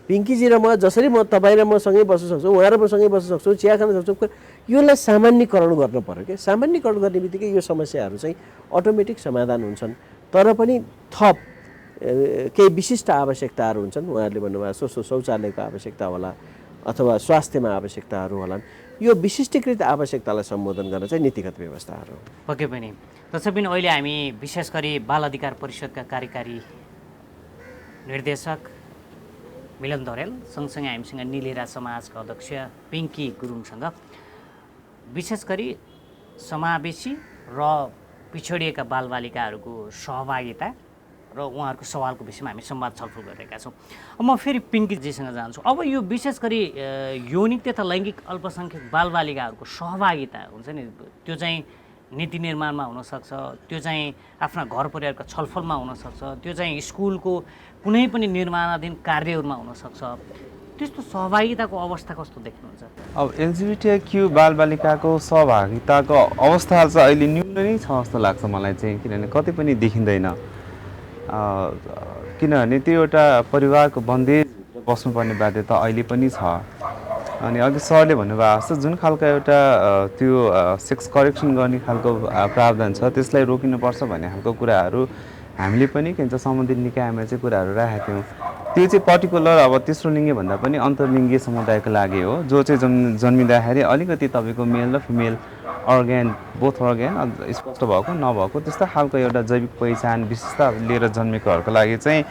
पिङ्कीजी र म जसरी म तपाईँ र म सँगै बस्न सक्छौँ, उहाँ र म सँगै बस्न सक्छौँ, चिया खान सक्छौँ, यसलाई सामान्यकरण गर्नु पर्यो क्या। सामान्यकरण गर्ने बित्तिकै यो समस्याहरू चाहिँ अटोमेटिक समाधान हुन्छन्। तर पनि थप केही विशिष्ट आवश्यकताहरू हुन्छन्। उहाँहरूले भन्नुभयो शौचालयको आवश्यकता होला अथवा स्वास्थ्यमा आवश्यकताहरू होलान्। यो विशिष्टीकृत आवश्यकतालाई सम्बोधन गर्न चाहिँ नीतिगत व्यवस्थाहरू पक्कै पनि। तसर्थ पनि अहिले हामी विशेष गरी बाल अधिकार परिषदका कार्यकारी निर्देशक मिलन दौरेल सँगसँगै हामीसँग नीलेरा समाजका अध्यक्ष पिङ्की गुरुङसँग विशेष गरी समावेशी र पिछडिएका बालबालिकाहरूको सहभागिता र उहाँहरूको सवालको विषयमा हामी संवाद छलफल गरिरहेका छौँ। अब म फेरि पिङ्कीजीसँग जान्छु। अब यो विशेष गरी यौनिक तथा लैङ्गिक अल्पसङ्ख्यक बालबालिकाहरूको सहभागिता हुन्छ नि, त्यो चाहिँ नीति निर्माणमा हुनसक्छ, त्यो चाहिँ आफ्ना घर परिवारका छलफलमा हुनसक्छ, त्यो चाहिँ स्कुलको कुनै पनि निर्माणाधीन कार्यहरूमा हुनसक्छ। त्यस्तो सहभागिताको अवस्था कस्तो देख्नुहुन्छ? अब एलजिबिटिक्यू बालबालिकाको सहभागिताको अवस्था चाहिँ अहिले न्यून नै छ जस्तो लाग्छ मलाई चाहिँ, किनभने कतै पनि देखिँदैन। किनभने त्यो एउटा परिवारको बन्देज बस्नुपर्ने बाध्यता अहिले पनि छ। अनि अघि सरले भन्नुभएको जस्तो जुन खालको एउटा त्यो सेक्स करेक्सन गर्ने खालको प्रावधान छ त्यसलाई रोकिनुपर्छ भन्ने खालको कुराहरू हामीले पनि के भन्छ सम्बन्धित निकायमा चाहिँ कुराहरू राखेका थियौँ। त्यो चाहिँ पर्टिकुलर अब तेस्रो लिङ्गी भन्दा पनि अन्तर्लिङ्गी समुदायको लागि हो, जो चाहिँ जन्मिँदाखेरि अलिकति तपाईँको मेल र फिमेल अर्ग्यान बोथ अर्ग्यान स्पष्ट भएको नभएको त्यस्तो खालको एउटा जैविक पहिचान विशेषता लिएर जन्मेकोहरूको लागि चाहिँ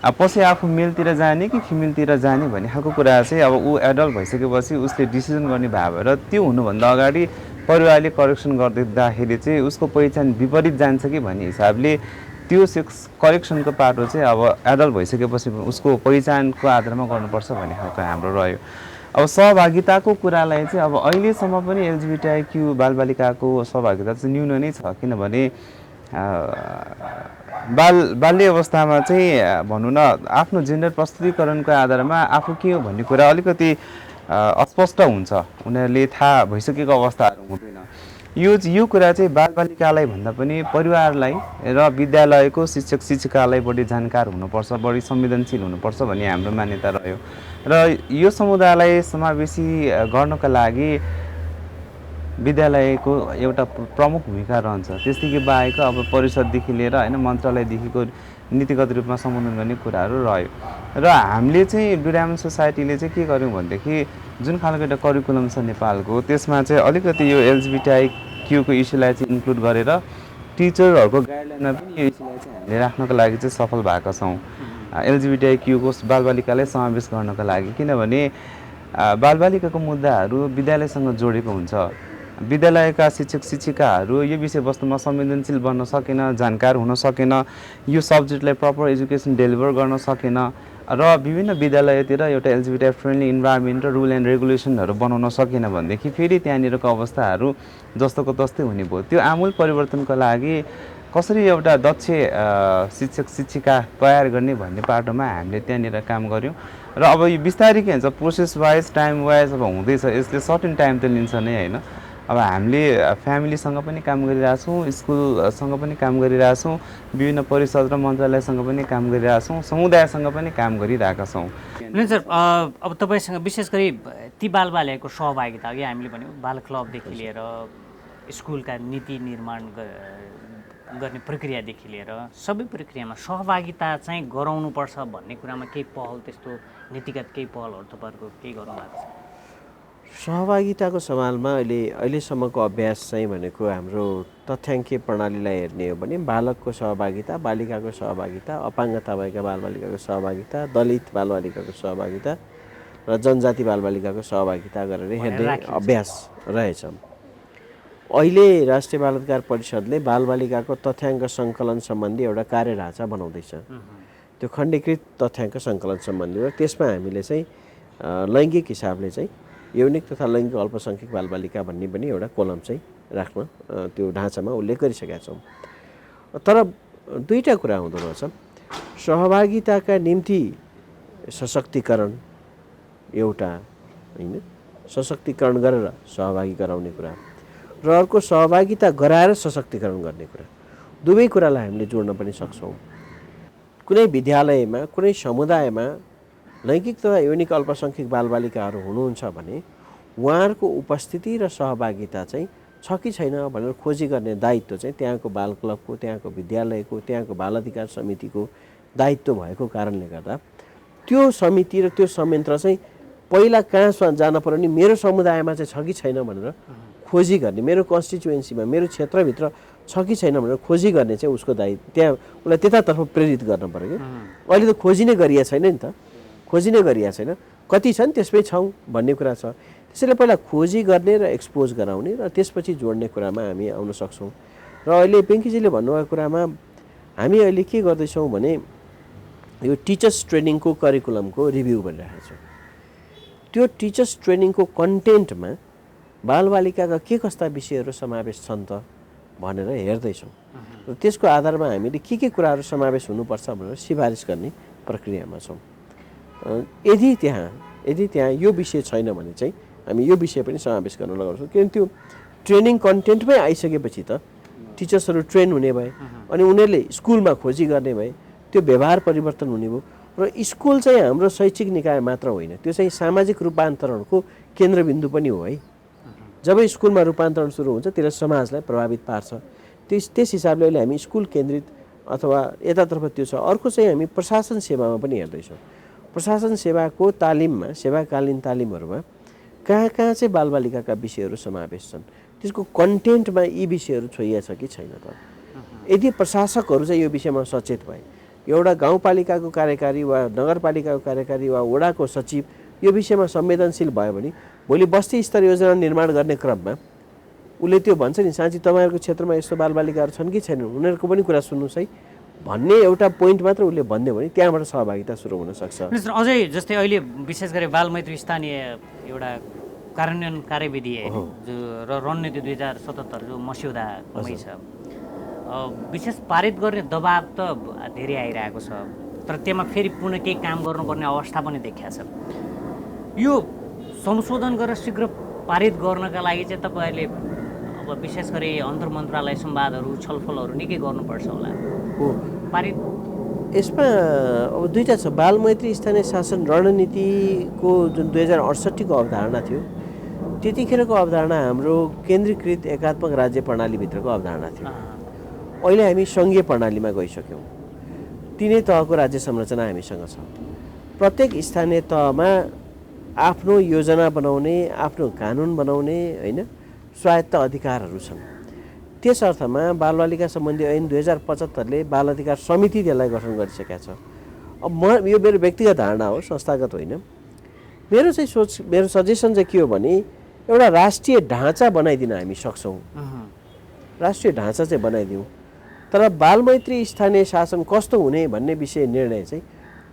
पछि आफू मेलतिर जाने कि फिमेलतिर जाने भन्ने खालको कुरा चाहिँ अब ऊ एडल्ट भइसकेपछि उसले डिसिजन गर्ने भएर त्यो हुनुभन्दा अगाडि परिवारले करेक्सन गरिदिँदाखेरि चाहिँ उसको पहिचान विपरीत जान्छ कि भन्ने हिसाबले त्यो सेक्स करेक्सनको पाटो चाहिँ अब एडल्ट भइसकेपछि उसको पहिचानको आधारमा गर्नुपर्छ भन्ने खालको हाम्रो रह्यो। अब सहभागिताको कुरालाई चाहिँ अब अहिलेसम्म पनि एलजिबिटिक्यू बालबालिकाको सहभागिता चाहिँ न्यून नै छ। किनभने बाल्य अवस्थामा चाहिँ भनौँ न आफ्नो जेन्डर प्रस्तुतीकरणको आधारमा आफू के हो भन्ने कुरा अलिकति अस्पष्ट हुन्छ, उनीहरूले थाहा भइसकेको अवस्थाहरू हुँदैन। यो कुरा चाहिँ बालबालिकालाई भन्दा पनि परिवारलाई र विद्यालयको शिक्षक शिक्षिकालाई बढी जानकार हुनुपर्छ, बढी संवेदनशील हुनुपर्छ भन्ने हाम्रो मान्यता रह्यो। र यो समुदायलाई समावेशी गर्नका लागि विद्यालयको एउटा प्रमुख भूमिका रहन्छ। त्यसदेखि बाहेक अब परिषददेखि लिएर होइन मन्त्रालयदेखिको नीतिगत रूपमा सम्बोधन गर्ने कुराहरू रह्यो। र हामीले चाहिँ ब्लू डायमन्ड सोसाइटीले चाहिँ के गर्यौँ भनेदेखि जुन खालको एउटा करिकुलम छ नेपालको त्यसमा चाहिँ अलिकति यो एलजिबिटिक्यूको इस्युलाई चाहिँ इन्क्लुड गरेर टिचरहरूको गाइडलाइनमा पनि यो इस्युलाई चाहिँ हामीले राख्नको लागि चाहिँ सफल भएका छौँ। एलजिबिटिक्यूको बालबालिकालाई समावेश गर्नको लागि, किनभने बालबालिकाको मुद्दाहरू विद्यालयसँग जोडेको हुन्छ। विद्यालयका शिक्षक शिक्षिकाहरू यो विषयवस्तुमा संवेदनशील बन्न सकेन, जानकार हुन सकेन, यो सब्जेक्टलाई प्रपर एजुकेसन डेलिभर गर्न सकेन र विभिन्न विद्यालयतिर एउटा एलजिबिटी फ्रेन्डली इन्भाइरोमेन्ट र रुल एन्ड रेगुलेसनहरू बनाउन सकेन भनेदेखि फेरि त्यहाँनिरको अवस्थाहरू जस्तोको तस्तै हुने भयो। त्यो आमूल परिवर्तनको लागि कसरी एउटा दक्ष शिक्षक शिक्षिका तयार गर्ने भन्ने पाटोमा हामीले त्यहाँनिर काम गऱ्यौँ र अब यो बिस्तारै के भन्छ प्रोसेस वाइज टाइम वाइज अब हुँदैछ यसले सर्टेन टाइम त लिन्छ नै होइन अब हामीले फ्यामिलीसँग पनि काम गरिरहेछौँ स्कुलसँग पनि काम गरिरहेछौँ विभिन्न परिषद र मन्त्रालयसँग पनि काम गरिरहेछौँ समुदायसँग पनि काम गरिरहेका छौँ होइन सर अब तपाईँसँग विशेष गरी ती बालबालिकाको सहभागिता अघि हामीले भन्यौँ बाल क्लबदेखि लिएर स्कुलका नीति निर्माण गर्ने प्रक्रियादेखि लिएर सबै प्रक्रियामा सहभागिता चाहिँ गराउनुपर्छ भन्ने कुरामा केही पहल त्यस्तो नीतिगत केही पहलहरू तपाईँहरूको केही गर्नु भएको छ सहभागिताको सवालमा अहिलेसम्मको अभ्यास चाहिँ भनेको हाम्रो तथ्याङ्कीय प्रणालीलाई हेर्ने हो भने बालकको सहभागिता बालिकाको सहभागिता अपाङ्गता भएका बालबालिकाको सहभागिता दलित बालबालिकाको सहभागिता र जनजाति बालबालिकाको सहभागिता गरेर हेर्ने अभ्यास रहेछ अहिले राष्ट्रिय बाल अधिकार परिषदले बालबालिकाको तथ्याङ्क सङ्कलन सम्बन्धी एउटा कार्यढाँचा बनाउँदैछ त्यो खण्डीकृत तथ्याङ्क सङ्कलन सम्बन्धी हो त्यसमा हामीले चाहिँ लैङ्गिक हिसाबले चाहिँ यौनिक तथा लैङ्गिक अल्पसङ्ख्यक बालबालिका भन्ने पनि एउटा कोलम चाहिँ राख्न त्यो ढाँचामा उल्लेख गरिसकेका छौँ तर दुईवटा कुरा हुँदो रहेछ सहभागिताका निम्ति सशक्तिकरण एउटा होइन सशक्तिकरण गरेर सहभागी गराउने कुरा र अर्को सहभागिता गराएर सशक्तिकरण गर्ने कुरा दुवै कुरालाई हामीले जोड्न पनि सक्छौँ कुनै विद्यालयमा कुनै समुदायमा लैङ्गिक तथा यौनिक अल्पसङ्ख्यक बालबालिकाहरू हुनुहुन्छ भने उहाँहरूको उपस्थिति र सहभागिता चाहिँ छ कि छैन भनेर खोजी गर्ने दायित्व चाहिँ त्यहाँको बाल क्लबको त्यहाँको विद्यालयको त्यहाँको बाल अधिकार समितिको दायित्व भएको कारणले गर्दा त्यो समिति र त्यो संयन्त्र चाहिँ पहिला कहाँ जान पर्यो नि मेरो समुदायमा चाहिँ छ कि छैन भनेर खोजी गर्ने मेरो कन्स्टिट्युएन्सीमा मेरो क्षेत्रभित्र छ कि छैन भनेर खोजी गर्ने चाहिँ उसको दायित्व त्यहाँ उसलाई त्यतातर्फ प्रेरित गर्न पर्यो कि अहिले त खोजी नै गरिएको छैन नि त खोजी नै गरिएको छैन कति छन् त्यसमै छौँ भन्ने कुरा छ त्यसैले पहिला खोजी गर्ने र एक्सपोज गराउने र त्यसपछि जोड्ने कुरामा हामी आउन सक्छौँ र अहिले पिङ्कीजीले भन्नुभएको कुरामा हामी अहिले के गर्दैछौँ भने यो टिचर्स ट्रेनिङको करिकुलमको रिभ्यू गरिरहेको छौँ त्यो टिचर्स ट्रेनिङको कन्टेन्टमा बालबालिकाका के कस्ता विषयहरू समावेश छन् त भनेर हेर्दैछौँ र त्यसको आधारमा हामीले के कुराहरू समावेश हुनुपर्छ भनेर सिफारिस गर्ने प्रक्रियामा छौँ यदि त्यहाँ यो विषय छैन भने चाहिँ हामी यो विषय पनि समावेश गर्न लगाउँछौँ किनभने त्यो ट्रेनिङ कन्टेन्टमै आइसकेपछि त टिचर्सहरू ट्रेन हुने भए अनि उनीहरूले स्कुलमा खोजी गर्ने भए त्यो व्यवहार परिवर्तन हुने भयो र स्कुल चाहिँ हाम्रो शैक्षिक निकाय मात्र होइन त्यो चाहिँ सामाजिक रूपान्तरणको केन्द्रबिन्दु पनि हो है जब स्कुलमा रूपान्तरण सुरु हुन्छ त्यसले समाजलाई प्रभावित पार्छ त्यस हिसाबले अहिले हामी स्कुल केन्द्रित अथवा यतातर्फ त्यो छ अर्को चाहिँ हामी प्रशासन सेवामा पनि हेर्दैछौँ प्रशासन सेवाको तालिममा सेवाकालीन तालिमहरूमा कहाँ चाहिँ बालबालिकाका विषयहरू समावेश छन् त्यसको कन्टेन्टमा यी विषयहरू छोइया छ कि छैन त यदि प्रशासकहरू चाहिँ यो विषयमा सचेत भए एउटा गाउँपालिकाको कार्यकारी वा नगरपालिकाको कार्यकारी वा वडाको सचिव यो विषयमा संवेदनशील भयो भने भोलि बस्ती स्तर योजना निर्माण गर्ने क्रममा उसले त्यो भन्छ नि साँच्ची तपाईँहरूको क्षेत्रमा यस्तो बालबालिकाहरू छन् कि छैनन् उनीहरूको पनि कुरा सुन्नुहोस् है भन्ने एउटा पोइन्ट मात्र उसले भनिदियो भने त्यहाँबाट सहभागिता सुरु हुनसक्छ अझै जस्तै अहिले विशेष गरी बालमैत्री स्थानीय एउटा कार्यान्वयन कार्यविधि जो र रणनीति 2077 जो मस्यौदामै छ विशेष पारित गर्ने दबाब त धेरै आइरहेको छ तर त्यसमा फेरि पुनः केही काम गर्नुपर्ने अवस्था पनि देखिया छ यो संशोधन गरेर शीघ्र पारित गर्नका लागि चाहिँ तपाईँहरूले अब विशेष गरी अन्तर्मन्त्रालय संवादहरू छलफलहरू निकै गर्नुपर्छ होला पारित यसमा अब दुईवटा छ बालमैत्री स्थानीय शासन रणनीतिको जुन 2068को अवधारणा थियो त्यतिखेरको अवधारणा हाम्रो केन्द्रीकृत एकात्मक राज्य प्रणालीभित्रको अवधारणा थियो अहिले हामी सङ्घीय प्रणालीमा गइसक्यौँ तिनै तहको राज्य संरचना हामीसँग छ प्रत्येक स्थानीय तहमा आफ्नो योजना बनाउने आफ्नो कानुन बनाउने होइन स्वायत्त अधिकारहरू छन् त्यस अर्थमा बालबालिका सम्बन्धी ऐन 2075ले बाल अधिकार समिति त्यसलाई गठन गरिसकेका छ अब म यो मेरो व्यक्तिगत धारणा हो संस्थागत होइन मेरो सजेसन चाहिँ के हो भने एउटा राष्ट्रिय ढाँचा बनाइदिन हामी सक्छौँ राष्ट्रिय ढाँचा चाहिँ बनाइदिउँ तर बालमैत्री स्थानीय शासन कस्तो हुने भन्ने विषय निर्णय चाहिँ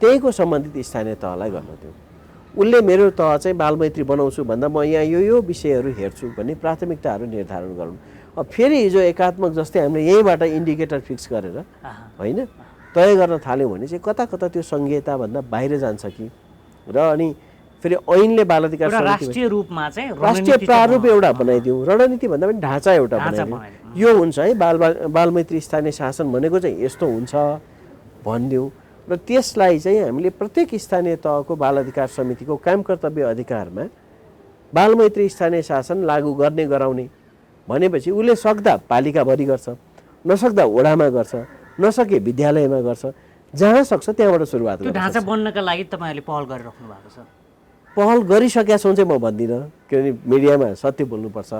त्यहीको सम्बन्धित स्थानीय तहलाई गर्न दिउँ उसले मेरो तह चाहिँ बालमैत्री बनाउँछु भन्दा म यहाँ यो विषयहरू हेर्छु भन्ने प्राथमिकताहरू निर्धारण गरौँ अब फेरि हिजो एकात्मक जस्तै हामीले यहीँबाट इन्डिकेटर फिक्स गरेर होइन तय गर्न थाल्यौँ भने चाहिँ कता कता त्यो सङ्घीयताभन्दा बाहिर जान्छ कि र अनि फेरि ऐनले बाल अधिकार राष्ट्रिय रूपमा चाहिँ राष्ट्रिय प्रारूप एउटा बनाइदिउँ, रणनीति भन्दा पनि ढाँचा एउटा बनाइदिउँ। यो हुन्छ है बालमैत्री स्थानीय शासन भनेको चाहिँ यस्तो हुन्छ भनिदिउँ र त्यसलाई चाहिँ हामीले प्रत्येक स्थानीय तहको बाल अधिकार समितिको काम कर्तव्य अधिकारमा बालमैत्री स्थानीय शासन लागू गर्ने गराउने भनेपछि उसले सक्दा पालिकाभरि गर्छ, नसक्दा वडामा गर्छ, नसके विद्यालयमा गर्छ, जहाँ सक्छ त्यहाँबाट सुरुवात गर्छ। त्यो ढाँचा बन्नका लागि तपाईँहरूले पहल गरिराख्नु भएको छ? पहल गरिसकेका छौँ चाहिँ म भन्दिनँ, किनभने मिडियामा सत्य बोल्नुपर्छ।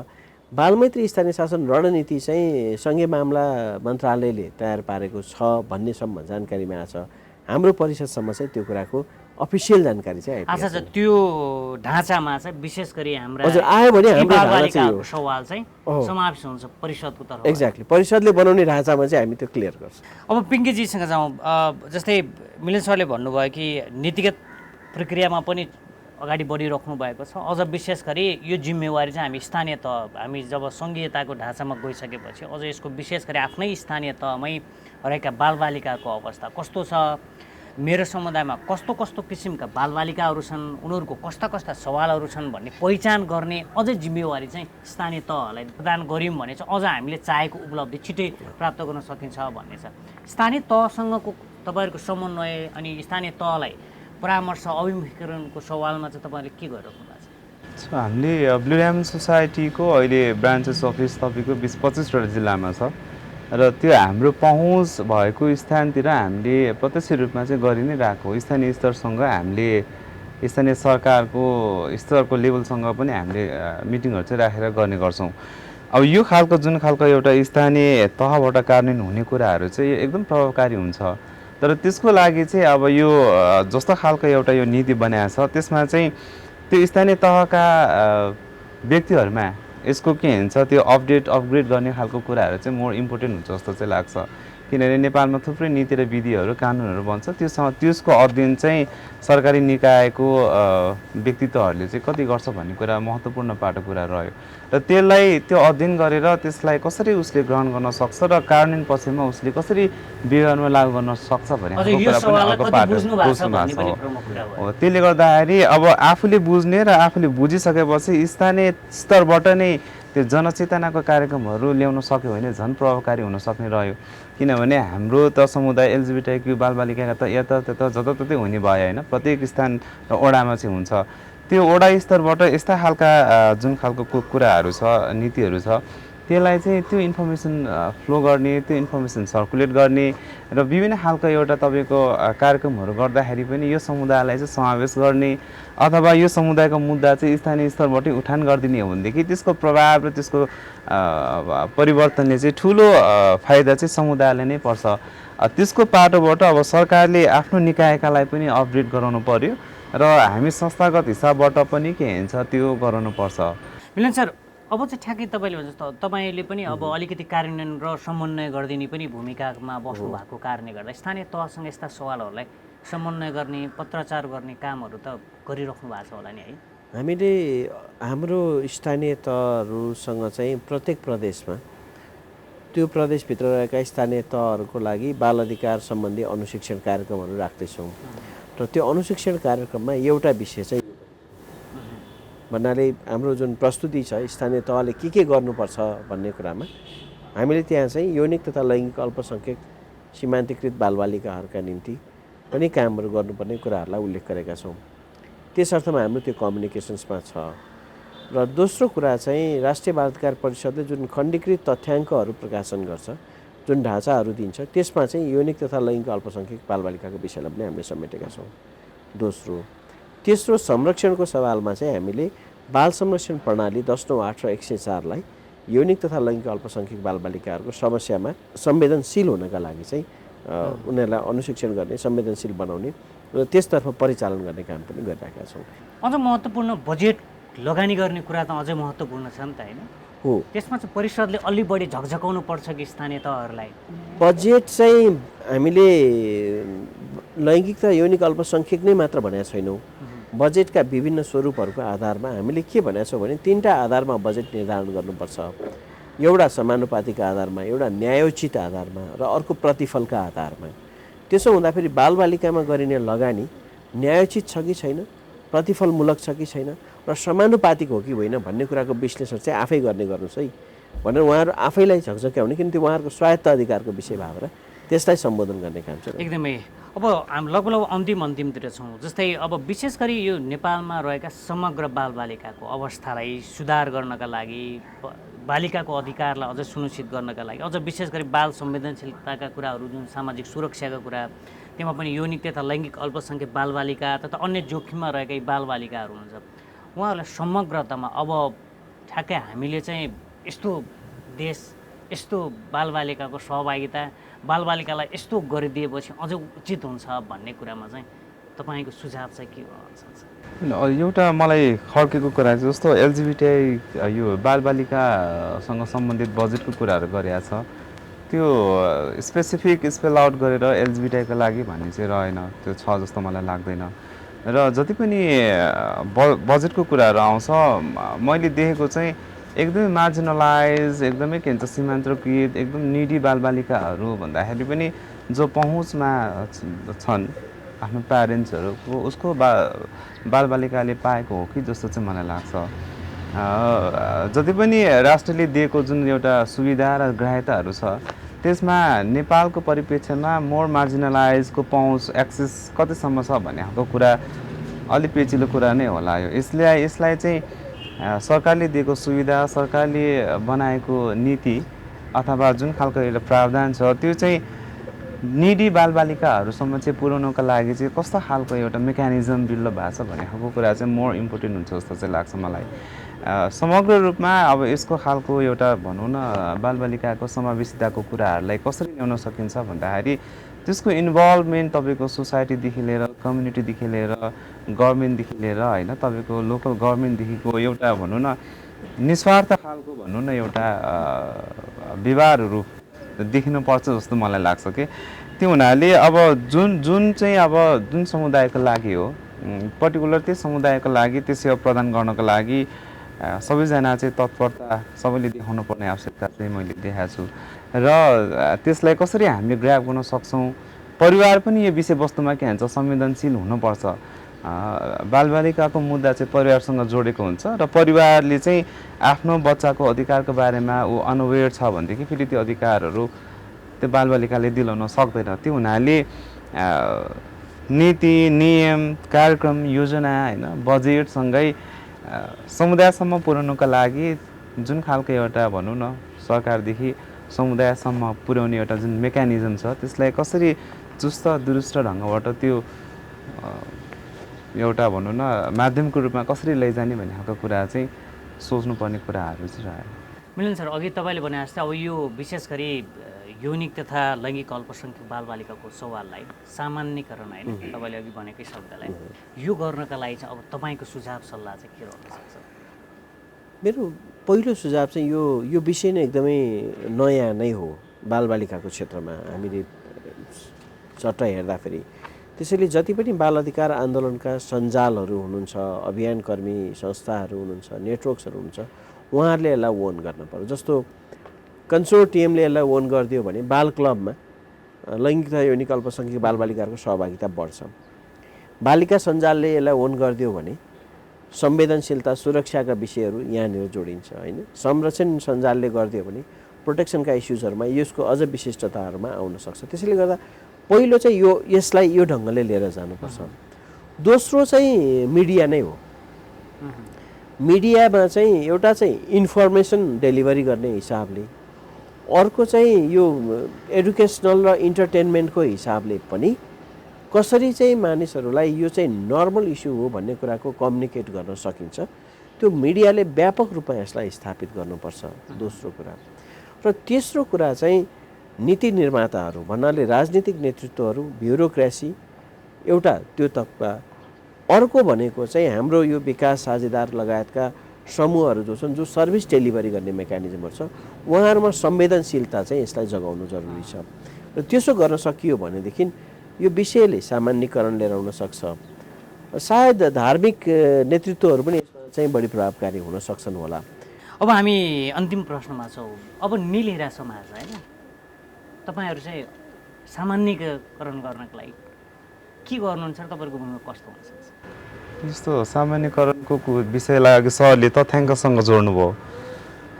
बालमैत्री स्थानीय शासन रणनीति चाहिँ सङ्घीय मामला मन्त्रालयले तयार पारेको छ भन्नेसम्म जानकारीमा आएको छ। हाम्रो परिषदसम्म चाहिँ त्यो कुराको अफिसियल जानकारी चाहिँ आइपुगेको छ। अच्छा, त्यो ढाँचामा चाहिँ विशेष गरी हाम्रा हजुर आयो भने हाम्रो बालबालिकाहरूको सवाल चाहिँ समावेश हुन्छ परिषदको तर्फबाट। एक्ज्याक्टली, परिषदले बनाउने ढाँचामा चाहिँ हामी त्यो क्लियर गर्छौँ। अब पिङ्कीजीसँग जाउँ। जस्तै मिलन सरले भन्नुभयो कि नीतिगत प्रक्रियामा पनि अगाडि बढिराख्नु भएको छ। अझ विशेष गरी यो जिम्मेवारी चाहिँ हामी स्थानीय तह, हामी जब सङ्घीयताको ढाँचामा गइसकेपछि अझ यसको विशेष गरी आफ्नै स्थानीय तहमै रहेका बालबालिकाको अवस्था कस्तो छ, मेरो समुदायमा कस्तो कस्तो किसिमका बालबालिकाहरू छन्, उनीहरूको कस्ता कस्ता सवालहरू छन् भन्ने पहिचान गर्ने अझै जिम्मेवारी चाहिँ स्थानीय तहलाई प्रदान गऱ्यौँ भने चाहिँ अझ हामीले चाहेको उपलब्धि छिटै प्राप्त गर्न सकिन्छ भन्ने छ। स्थानीय तहसँगको तपाईँहरूको समन्वय अनि स्थानीय तहलाई परामर्श अभिमुखीकरणको सवालमा चाहिँ तपाईँले के गरिराख्नु भएको छ? हामीले ब्लु डायमन्ड सोसाइटीको अहिले ब्रान्चेस अफिस तपाईँको 20-25वटा जिल्लामा छ र त्यो हाम्रो पहुँच भएको स्थानतिर हामीले प्रत्यक्ष रूपमा चाहिँ गरि नै रहेको। स्थानीय स्तरसँग हामीले स्थानीय सरकारको स्तरको लेभलसँग पनि हामीले मिटिङहरू चाहिँ राखेर गर्ने गर्छौँ। अब यो खालको जुन खालको एउटा स्थानीय तहबाट कार्यान्वयन हुने कुराहरू चाहिँ एकदम प्रभावकारी हुन्छ। तर त्यसको लागि चाहिँ अब यो जस्तो खालको एउटा यो नीति बनाएको छ त्यसमा चाहिँ त्यो स्थानीय तहका व्यक्तिहरूमा यसको के हुन्छ त्यो अपग्रेड गर्ने खालको कुराहरू चाहिँ मोर इम्पोर्टेन्ट हुन्छ जस्तो चाहिँ लाग्छ। किनभने नेपालमा थुप्रै नीति र विधिहरू कानुनहरू बन्छ, त्यसको अध्ययन चाहिँ सरकारी निकायको व्यक्तित्वहरूले चाहिँ कति गर्छ भन्ने कुरा महत्त्वपूर्ण पाटो कुरा रह्यो र त्यसलाई त्यो अध्ययन गरेर त्यसलाई कसरी उसले ग्रहण गर्न सक्छ र कार्यान्वयन पक्षमा उसले कसरी व्यवहारमा लागू गर्न सक्छ भन्ने कुरा पनि अर्को पाटो बुझ्नु भएको हो। त्यसले गर्दाखेरि अब आफूले बुझ्ने र आफूले बुझिसकेपछि स्थानीय स्तरबाट नै त्यो जनचेतनाको कार्यक्रमहरू ल्याउन सक्यो भने झन् प्रभावकारी हुन सक्ने रह्यो। किनभने हाम्रो त समुदाय एलजिबिटिक्यू बालबालिकाका त यतात्यता जताततै हुने भयो होइन, प्रत्येक स्थान र वडामा चाहिँ हुन्छ। त्यो वडा स्तरबाट यस्ता खालका जुन खालको कुराहरू छ, नीतिहरू छ, त्यसलाई चाहिँ त्यो इन्फर्मेसन फ्लो गर्ने, त्यो इन्फर्मेसन सर्कुलेट गर्ने र विभिन्न खालको एउटा तपाईँको कार्यक्रमहरू गर्दाखेरि पनि यो समुदायलाई चाहिँ समावेश गर्ने अथवा यो समुदायको मुद्दा चाहिँ स्थानीय स्तरबाटै उठान गरिदिने हो भनेदेखि त्यसको प्रभाव र त्यसको परिवर्तनले चाहिँ ठुलो फाइदा चाहिँ समुदायलाई नै पर्छ। त्यसको पाटोबाट अब सरकारले आफ्नो निकायकालाई पनि अपग्रेड गराउनु पर्यो र हामी संस्थागत हिसाबबाट पनि के हुन्छ त्यो गराउनु पर्छ। मिलन सर, अब चाहिँ ठ्याक्कै तपाईँले भन्छ जस्तो तपाईँले पनि अब अलिकति कार्यान्वयन र समन्वय गरिदिने पनि भूमिकामा बस्नु भएको कारणले गर्दा स्थानीय तहसँग यस्ता सवालहरूलाई समन्वय गर्ने, पत्राचार गर्ने कामहरू त गरिराख्नु भएको छ होला नि है? हामीले हाम्रो स्थानीय तहहरूसँग चाहिँ प्रत्येक प्रदेशमा त्यो प्रदेशभित्र रहेका स्थानीय तहहरूको लागि बाल अधिकार सम्बन्धी अनुशिक्षण कार्यक्रमहरू राख्दैछौँ र त्यो अनुशिक्षण कार्यक्रममा एउटा विषय चाहिँ भन्नाले हाम्रो जुन प्रस्तुति छ स्थानीय तहले के गर्नुपर्छ भन्ने कुरामा हामीले त्यहाँ चाहिँ यौनिक तथा लैङ्गिक अल्पसङ्ख्यक सीमान्तकृत बालबालिकाहरूका निम्ति पनि कामहरू गर्नुपर्ने कुराहरूलाई उल्लेख गरेका छौँ। त्यस अर्थमा हाम्रो त्यो कम्युनिकेसन्समा छ। र दोस्रो कुरा चाहिँ राष्ट्रिय बाल अधिकार परिषदले जुन खण्डीकृत तथ्याङ्कहरू प्रकाशन गर्छ, जुन ढाँचाहरू दिन्छ, त्यसमा चाहिँ यौनिक तथा लैङ्गिक अल्पसङ्ख्यक बालबालिकाको विषयलाई पनि हामीले समेटेका छौँ। दोस्रो, तेस्रो संरक्षणको सवालमा चाहिँ हामीले बाल संरक्षण प्रणाली 10/9/8 र 104लाई यौनिक तथा लैङ्गिक अल्पसङ्ख्यक बालबालिकाहरूको समस्यामा संवेदनशील हुनका लागि चाहिँ उनीहरूलाई अनुशिक्षण गर्ने, संवेदनशील बनाउने र त्यसतर्फ परिचालन गर्ने काम पनि गरिरहेका छौँ। अझ महत्त्वपूर्ण बजेट लगानी गर्ने कुरा त अझै महत्त्वपूर्ण छ नि त होइन? हो, त्यसमा चाहिँ परिषदले अलि बढी झकझकाउनु पर्छ कि स्थानीय तहहरूलाई? बजेट चाहिँ हामीले लैङ्गिक र यौनिक अल्पसङ्ख्यक नै मात्र भनेका छैनौँ। बजेटका विभिन्न स्वरूपहरूको आधारमा हामीले के भनेका छौँ भने 3टा आधारमा बजेट निर्धारण गर्नुपर्छ। एउटा समानुपातिक आधारमा, एउटा न्यायोचित आधारमा र अर्को प्रतिफलका आधारमा। त्यसो हुँदाखेरि बालबालिकामा गरिने लगानी न्यायोचित छ कि छैन, प्रतिफलमूलक छ कि छैन र समानुपातिक हो कि होइन भन्ने कुराको विश्लेषण चाहिँ आफै गर्नुहोस् है भनेर उहाँहरू आफैलाई झकझक्याउने, किन त्यो उहाँहरूको स्वायत्त अधिकारको विषय भएर त्यसलाई सम्बोधन गर्ने काम छ। एकदमै। अब हामी लगभग अन्तिमतिर छौँ। जस्तै अब विशेष गरी यो नेपालमा रहेका समग्र बालबालिकाको अवस्थालाई सुधार गर्नका लागि, बालिकाको अधिकारलाई अझ सुनिश्चित गर्नका लागि, अझ विशेष गरी बाल संवेदनशीलताका कुराहरू, जुन सामाजिक सुरक्षाका कुरा, त्यसमा पनि यौनिक तथा लैङ्गिक अल्पसङ्ख्यक बालबालिका तथा अन्य जोखिममा रहेका बालबालिकाहरू हुनुहुन्छ, उहाँहरूलाई समग्रतामा अब ठ्याक्कै हामीले चाहिँ यस्तो देश, यस्तो बालबालिकाको सहभागिता, बालबालिकालाई यस्तो गरिदिएपछि अझ उचित हुन्छ भन्ने कुरामा चाहिँ तपाईँको सुझाव चाहिँ के हुन सक्छ? एउटा मलाई खड्केको कुरा चाहिँ जस्तो एलजिबिटिआई यो बालबालिकासँग सम्बन्धित बजेटको कुराहरू गरेको छ, त्यो स्पेसिफिक स्पेल आउट गरेर एलजिबिटिआईको लागि भन्ने चाहिँ रहेन, त्यो छ जस्तो मलाई लाग्दैन। र जति पनि बजेटको कुराहरू आउँछ मैले देखेको चाहिँ एकदमै मार्जिनलाइज, एकदमै के भन्छ सीमान्तकृत, एकदम निडी बालबालिकाहरू भन्दाखेरि पनि जो पहुँचमा छन् आफ्नो प्यारेन्ट्सहरू, उसको बालबालिकाले पाएको हो कि जस्तो चाहिँ मलाई लाग्छ। जति पनि राष्ट्रले दिएको जुन एउटा सुविधा र ग्राह्यताहरू छ त्यसमा नेपालको परिप्रेक्ष्यमा मोर मार्जिनलाइजको पहुँच, एक्सेस कतिसम्म छ भन्ने खालको कुरा अलि पेचिलो कुरा नै होला। यो यसलाई चाहिँ सरकारले दिएको सुविधा, सरकारले बनाएको नीति अथवा जुन खालको एउटा प्रावधान छ त्यो चाहिँ निडी बालबालिकाहरूसम्म चाहिँ पुर्याउनको लागि चाहिँ कस्तो खालको एउटा मेकानिजम डेभलप भएको छ भन्ने खालको कुरा चाहिँ मोर इम्पोर्टेन्ट हुन्छ जस्तो चाहिँ लाग्छ मलाई। समग्र रूपमा अब यसको खालको एउटा भनौँ न बालबालिकाको समावेशिताको कुराहरूलाई कसरी ल्याउन सकिन्छ भन्दाखेरि त्यसको इन्भल्भमेन्ट तपाईँको सोसाइटीदेखि लिएर, कम्युनिटीदेखि लिएर, गभर्मेन्टदेखि लिएर होइन, तपाईँको लोकल गभर्मेन्टदेखिको एउटा भनौँ न निस्वार्थ खालको भनौँ न एउटा व्यवहारहरू देखिनुपर्छ जस्तो मलाई लाग्छ कि। त्यो हुनाले अब जुन चाहिँ अब जुन समुदायको लागि हो, पर्टिकुलर त्यो समुदायको लागि त्यो सेवा प्रदान गर्नको लागि सबैजना चाहिँ तत्परता सबैले देखाउनु पर्ने आवश्यकता चाहिँ मैले देखाएको छु। र त्यसलाई कसरी हामीले ग्राब गर्न सक्छौँ, परिवार पनि यो विषयवस्तुमा के भन्छ संवेदनशील हुनुपर्छ। बालबालिकाको मुद्दा चाहिँ परिवारसँग जोडेको हुन्छ र परिवारले चाहिँ आफ्नो बच्चाको अधिकारको बारेमा ऊ अनअवेयर छ भनेदेखि फेरि त्यो अधिकारहरू त्यो बालबालिकाले दिलाउन सक्दैन। त्यो हुनाले नीति, नियम, कार्यक्रम, योजना होइन, बजेटसँगै समुदायसम्म पुर्याउनुको लागि जुन खालको एउटा भनौँ न सरकारदेखि समुदायसम्म पुर्याउने एउटा जुन मेकानिजम छ त्यसलाई कसरी चुस्त दुरुस्त ढङ्गबाट त्यो एउटा भनौँ न माध्यमको रूपमा कसरी लैजाने भन्ने खालको कुरा चाहिँ सोच्नुपर्ने कुराहरू चाहिँ रह्यो। मिलन सर, अघि तपाईँले भने जस्तै अब यो विशेष गरी यौनिक तथा लैङ्गिक अल्पसङ्ख्यक बालबालिकाको सवाललाई सामान्यकरण होइन, तपाईँले अघि भनेकै शब्दलाई यो गर्नका लागि चाहिँ अब तपाईँको सुझाव सल्लाह चाहिँ के रहन सक्छ? मेरो पहिलो सुझाव चाहिँ यो विषय नै एकदमै नयाँ नै हो बालबालिकाको क्षेत्रमा हामीले चट्ट हेर्दाखेरि। त्यसैले जति पनि बाल अधिकार आन्दोलनका सञ्जालहरू हुनुहुन्छ, अभियानकर्मी संस्थाहरू हुनुहुन्छ, नेटवर्क्सहरू हुनुहुन्छ, उहाँहरूले यसलाई ओन गर्न पर्यो। जस्तो कन्सोर्टियमले यसलाई ओन गरिदियो भने बाल क्लबमा लैङ्गिक तथा यौनिक अल्पसङ्ख्यक बालबालिकाहरूको सहभागिता बढ्छ। बालिका सञ्जालले यसलाई ओन गरिदियो भने संवेदनशीलता, सुरक्षाका विषयहरू यहाँनिर जोडिन्छ होइन। संरक्षण सञ्जालले गरिदियो भने प्रोटेक्सनका इस्युजहरूमा यसको अझ विशिष्टताहरूमा आउन सक्छ। त्यसैले गर्दा पहिलो चाहिँ यसलाई यो ढङ्गले लिएर जानुपर्छ। दोस्रो चाहिँ मिडिया नै हो। मिडियामा चाहिँ एउटा चाहिँ इन्फर्मेसन डेलिभरी गर्ने हिसाबले, अर्को चाहिँ यो एडुकेसनल र इन्टरटेनमेन्टको हिसाबले पनि कसरी चाहिँ मानिसहरूलाई यो चाहिँ नर्मल इस्यु हो भन्ने कुराको कम्युनिकेट गर्न सकिन्छ, त्यो मिडियाले व्यापक रूपमा यसलाई स्थापित गर्नुपर्छ। दोस्रो कुरा र तेस्रो कुरा चाहिँ नीति निर्माताहरू भन्नाले राजनीतिक नेतृत्वहरू, ब्युरोक्रेसी एउटा त्यो तत्त्व, अर्को भनेको चाहिँ हाम्रो यो विकास साझेदार लगायतका समूहहरू जो छन्, जो सर्भिस डेलिभरी गर्ने मेकानिजमहरू छ, उहाँहरूमा संवेदनशीलता चाहिँ यसलाई जगाउनु जरुरी छ। र त्यसो गर्न सकियो भनेदेखि यो विषयले सामान्यकरण लिएर आउन सक्छ। सायद धार्मिक नेतृत्वहरू पनि यसमा चाहिँ बढी प्रभावकारी हुन सक्छन् होला। अब हामी अन्तिम प्रश्नमा छौँ। अब निलहेरा समाज होइन, तपाईँहरू चाहिँ सामान्यीकरण गर्नको लागि के गर्नुहुन्छ र तपाईँहरूको भूमिका कस्तो हुनसक्छ? यस्तो सामान्यकरणको विषयलाई अघि सरले तथ्याङ्कसँग जोड्नुभयो।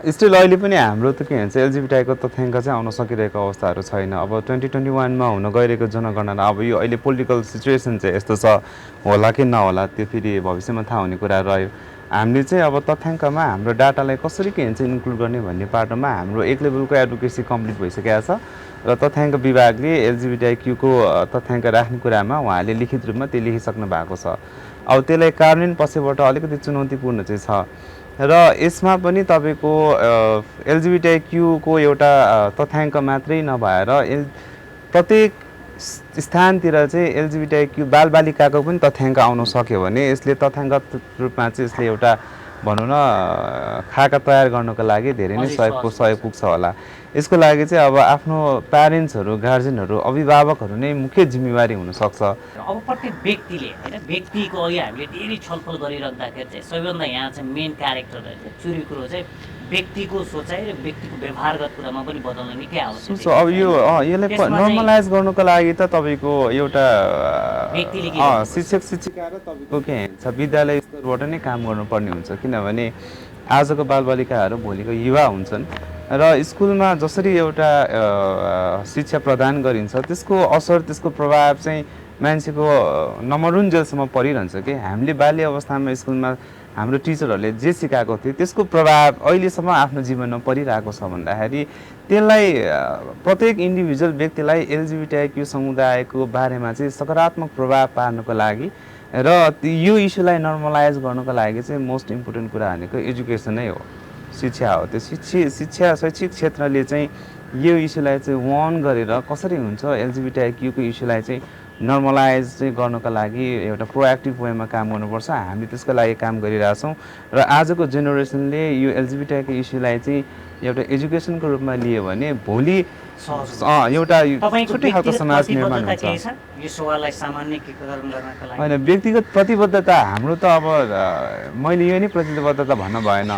स्टिल अहिले पनि हाम्रो त के भन्छ एलजिबिटीआईको तथ्याङ्क चाहिँ आउन सकिरहेको अवस्थाहरू छैन। अब 2021मा हुन गइरहेको जनगणना, अब यो अहिले पोलिटिकल सिचुएसन चाहिँ यस्तो छ, होला कि नहोला त्यो फेरि भविष्यमा थाहा हुने कुरा रह्यो। हामीले चाहिँ अब तथ्याङ्कमा हाम्रो डाटालाई कसरी के भन्छ इन्क्लुड गर्ने भन्ने पाटोमा हाम्रो एक लेभलको एडभोकेसी कम्प्लिट भइसकेको छ र तथ्याङ्क विभागले एलजिबिटीआईक्यूको तथ्याङ्क राख्ने कुरामा उहाँले लिखित रूपमा त्यो लेखिसक्नु भएको छ। अब त्यसलाई कार्यान्वयन पछिबाट अलिकति चुनौतीपूर्ण चाहिँ छ र यसमा पनि तपाईँको एलजिबिटीआईक्यूको एउटा तथ्याङ्क मात्रै नभएर प्रत्येक स्थानतिर चाहिँ एलजिबिटीआईक्यू बालबालिकाको पनि तथ्याङ्क आउन सक्यो भने यसले तथ्याङ्कगत रूपमा चाहिँ यसले एउटा भनौँ न खाका तयार गर्नको लागि धेरै नै सहयोग पुग्छ होला। यसको लागि चाहिँ अब आफ्नो प्यारेन्ट्सहरू, गार्जेनहरू, अभिभावकहरू नै मुख्य जिम्मेवारी हुनसक्छ। अब प्रत्येक व्यक्तिले होइन, व्यक्तिको अघि हामीले धेरै छलफल गरिराख्दाखेरि चाहिँ सबैभन्दा यहाँ चाहिँ मेन क्यारेक्टर चुरी कुरो चाहिँ व्यक्तिको सोचाइ र व्यक्तिको व्यवहारगत कुरामा पनि बदल्न निकै आवश्यक छ। अब यो यसलाई नर्मलाइज गर्नुको लागि त तपाईँको एउटा शिक्षक शिक्षिका र तपाईँको के भन्छ विद्यालय स्तरबाट नै काम गर्नुपर्ने हुन्छ। किनभने आजको बालबालिकाहरू भोलिको युवा हुन्छन् र स्कुलमा जसरी एउटा शिक्षा प्रदान गरिन्छ त्यसको असर, त्यसको प्रभाव चाहिँ मान्छेको नमरुन्जेलसम्म परिरहन्छ कि हामीले बाल्य अवस्थामा स्कुलमा हाम्रो टिचरहरूले जे सिकाएको थियो त्यसको प्रभाव अहिलेसम्म आफ्नो जीवनमा परिरहेको छ भन्दाखेरि त्यसलाई प्रत्येक इन्डिभिजुअल व्यक्तिलाई एलजिबिटीआईक्यू समुदायको बारेमा चाहिँ सकारात्मक प्रभाव पार्नको लागि र यो इस्युलाई नर्मलाइज गर्नको लागि चाहिँ मोस्ट इम्पोर्टेन्ट कुरा भनेको एजुकेसन नै हो, शिक्षा हो। त्यो शैक्षिक क्षेत्रले चाहिँ यो इस्युलाई चाहिँ वार्न गरेर कसरी हुन्छ एलजिबिटीआईक्यूको इस्युलाई चाहिँ नर्मलाइज चाहिँ गर्नको लागि एउटा प्रोएक्टिभ वेमा काम गर्नुपर्छ। हामी त्यसको लागि काम गरिरहेछौँ र आजको जेनेरेसनले यो एलजिबिटीआईको इस्युलाई चाहिँ एउटा एजुकेसनको रूपमा लियो भने भोलि एउटा छुट्टै खालको समाज निर्माण हुन्छ। होइन, व्यक्तिगत प्रतिबद्धता हाम्रो त अब मैले यो नै प्रतिबद्धता भन्न भएन।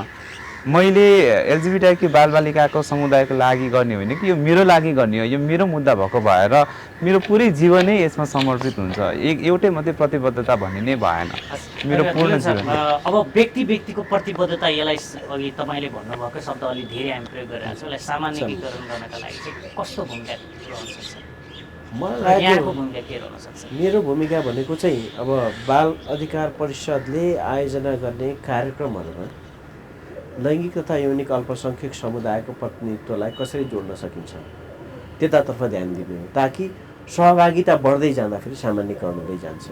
मैले एलजिबिटीआईक्यू बालबालिकाको समुदायको लागि गर्ने होइन कि यो मेरो लागि गर्ने हो, यो मेरो मुद्दा भएको भएर मेरो पुरै जीवनै यसमा समर्पित हुन्छ। एउटै मात्रै प्रतिबद्धता भन्ने नै भएन, मेरो पूर्ण जीवन। अब व्यक्तिको प्रतिबद्धता, यसलाई अघि तपाईँले भन्नुभएको शब्द अलि धेरै हामी प्रयोग गरिरहेको छौँ, यसलाई सामान्यीकरण गर्नका लागि चाहिँ कस्तो भूमिका रहन सक्छ? मलाई यहाँको भूमिका के रहन सक्छ? मेरो भूमिका भनेको चाहिँ अब बाल अधिकार परिषदले आयोजना गर्ने कार्यक्रमहरूमा लैङ्गिक तथा यौनिक अल्पसङ्ख्यक समुदायको प्रतिनिधित्वलाई कसरी जोड्न सकिन्छ त्यतातर्फ ध्यान दिने हो, ताकि सहभागिता बढ्दै जाँदाखेरि सामान्यीकरण हुँदै जान्छ।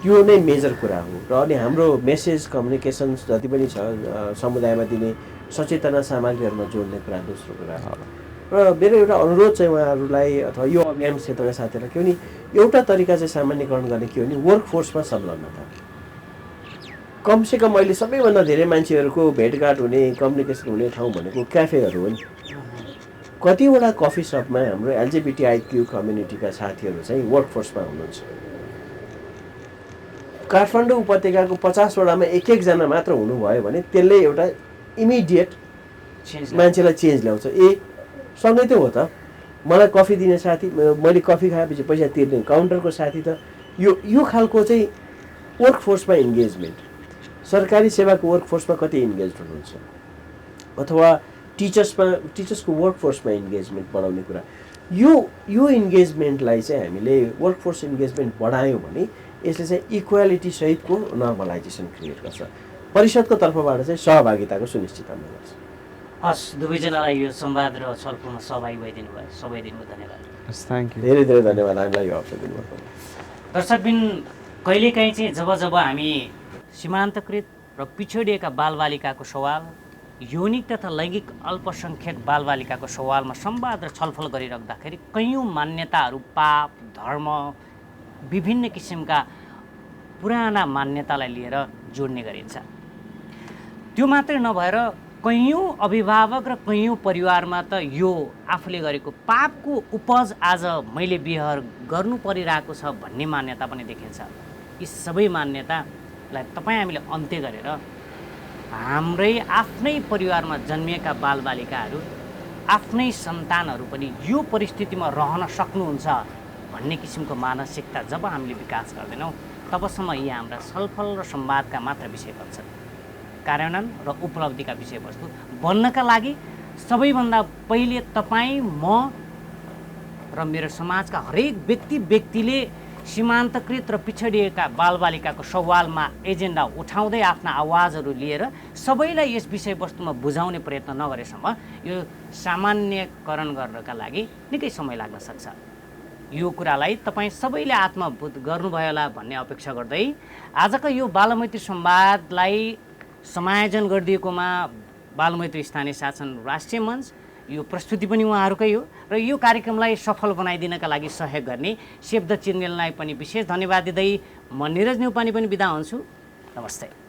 त्यो नै मेजर कुरा हो। र अनि हाम्रो मेसेज कम्युनिकेसन्स जति पनि छ समुदायमा दिने सचेतना सामग्रीहरूमा जोड्ने कुरा दोस्रो कुरा हो। र मेरो एउटा अनुरोध चाहिँ उहाँहरूलाई अथवा यो अभियान क्षेत्रका साथीहरूलाई के भने एउटा तरिका चाहिँ सामान्यीकरण गर्ने के हो भने वर्कफोर्समा संलग्नता। कमसेकम अहिले सबैभन्दा धेरै मान्छेहरूको भेटघाट हुने, कम्युनिकेसन हुने ठाउँ भनेको क्याफेहरू हो नि। कतिवटा कफी सपमा हाम्रो एलजिबिटीआईक्यू कम्युनिटीका साथीहरू चाहिँ वर्कफोर्समा हुनुहुन्छ। काठमाडौँ उपत्यकाको 50वटामा एक-एकजना मात्र हुनुभयो भने त्यसले एउटा इमिडिएट मान्छेलाई चेन्ज ल्याउँछ। सँगै त हो त, मलाई कफी दिने साथी, मैले कफी खाएपछि पैसा तिर्ने काउन्टरको साथी त यो खालको चाहिँ वर्कफोर्समा इन्गेजमेन्ट। सरकारी सेवाको वर्कफोर्समा कति इन्गेज हुनुहुन्छ अथवा टिचर्सको वर्कफोर्समा इन्गेजमेन्ट बढाउने कुरा, यो इन्गेजमेन्टलाई चाहिँ हामीले वर्कफोर्स इन्गेजमेन्ट बढायौँ भने यसले चाहिँ इक्वालिटी सहितको नर्मलाइजेसन क्रिएट गर्छ। परिषदको तर्फबाट चाहिँ सहभागिताको सुनिश्चितता गर्छ। हस्, दुवैजनालाई यो संवाद र छलफलमा सहभागी भइदिनु भयो, सबैदिनको धन्यवाद। थ्याङ्क यू, धेरै धेरै धन्यवाद हामीलाई यो अवसर दिनुभएको। दर्शकबिन, कहिलेकाहीँ चाहिँ जब हामी सीमान्तकृत र पिछडिएका बालबालिकाको सवाल, यौनिक तथा लैङ्गिक अल्पसङ्ख्यक बालबालिकाको सवालमा संवाद र छलफल गरिराख्दाखेरि कैयौँ मान्यताहरू, पाप, धर्म, विभिन्न किसिमका पुराना मान्यतालाई लिएर जोड्ने गरिन्छ। त्यो मात्रै नभएर कैयौँ अभिभावक र कैयौँ परिवारमा त यो आफूले गरेको पापको उपज आज मैले व्यवहार गर्नु परिरहेको छ भन्ने मान्यता पनि देखिन्छ। यी सबै मान्यतालाई तपाईँ हामीले अन्त्य गरेर हाम्रै आफ्नै परिवारमा जन्मिएका बालबालिकाहरू आफ्नै सन्तानहरू पनि यो परिस्थितिमा रहन सक्नुहुन्छ भन्ने किसिमको मानसिकता जब हामीले विकास गर्दैनौँ तबसम्म यी हाम्रा छलफल र संवादका मात्र विषय बन्छन्। कार्यान्वयन र उपलब्धिका विषयवस्तु बन्नका लागि सबैभन्दा पहिले तपाईँ, म र मेरो समाजका हरेक व्यक्तिले सीमान्तकृत र पिछडिएका बालबालिकाको सवालमा एजेन्डा उठाउँदै आफ्ना आवाजहरू लिएर सबैलाई यस विषयवस्तुमा बुझाउने प्रयत्न नगरेसम्म यो सामान्यकरण गर्नका लागि निकै समय लाग्न सक्छ। यो कुरालाई तपाईँ सबैले आत्मबोध गर्नुभयो होला भन्ने अपेक्षा गर्दै आजको यो बालमैत्री संवादलाई समायोजन गरिदिएकोमा बालमैत्री स्थानीय शासन राष्ट्रिय मञ्च, यो प्रस्तुति पनि उहाँहरूकै हो र यो कार्यक्रमलाई सफल बनाइदिनका लागि सहयोग गर्ने सेभ द चिल्ड्रेनलाई पनि विशेष धन्यवाद दिँदै म निरज न्यौपाने पनि बिदा हुन्छु। नमस्ते।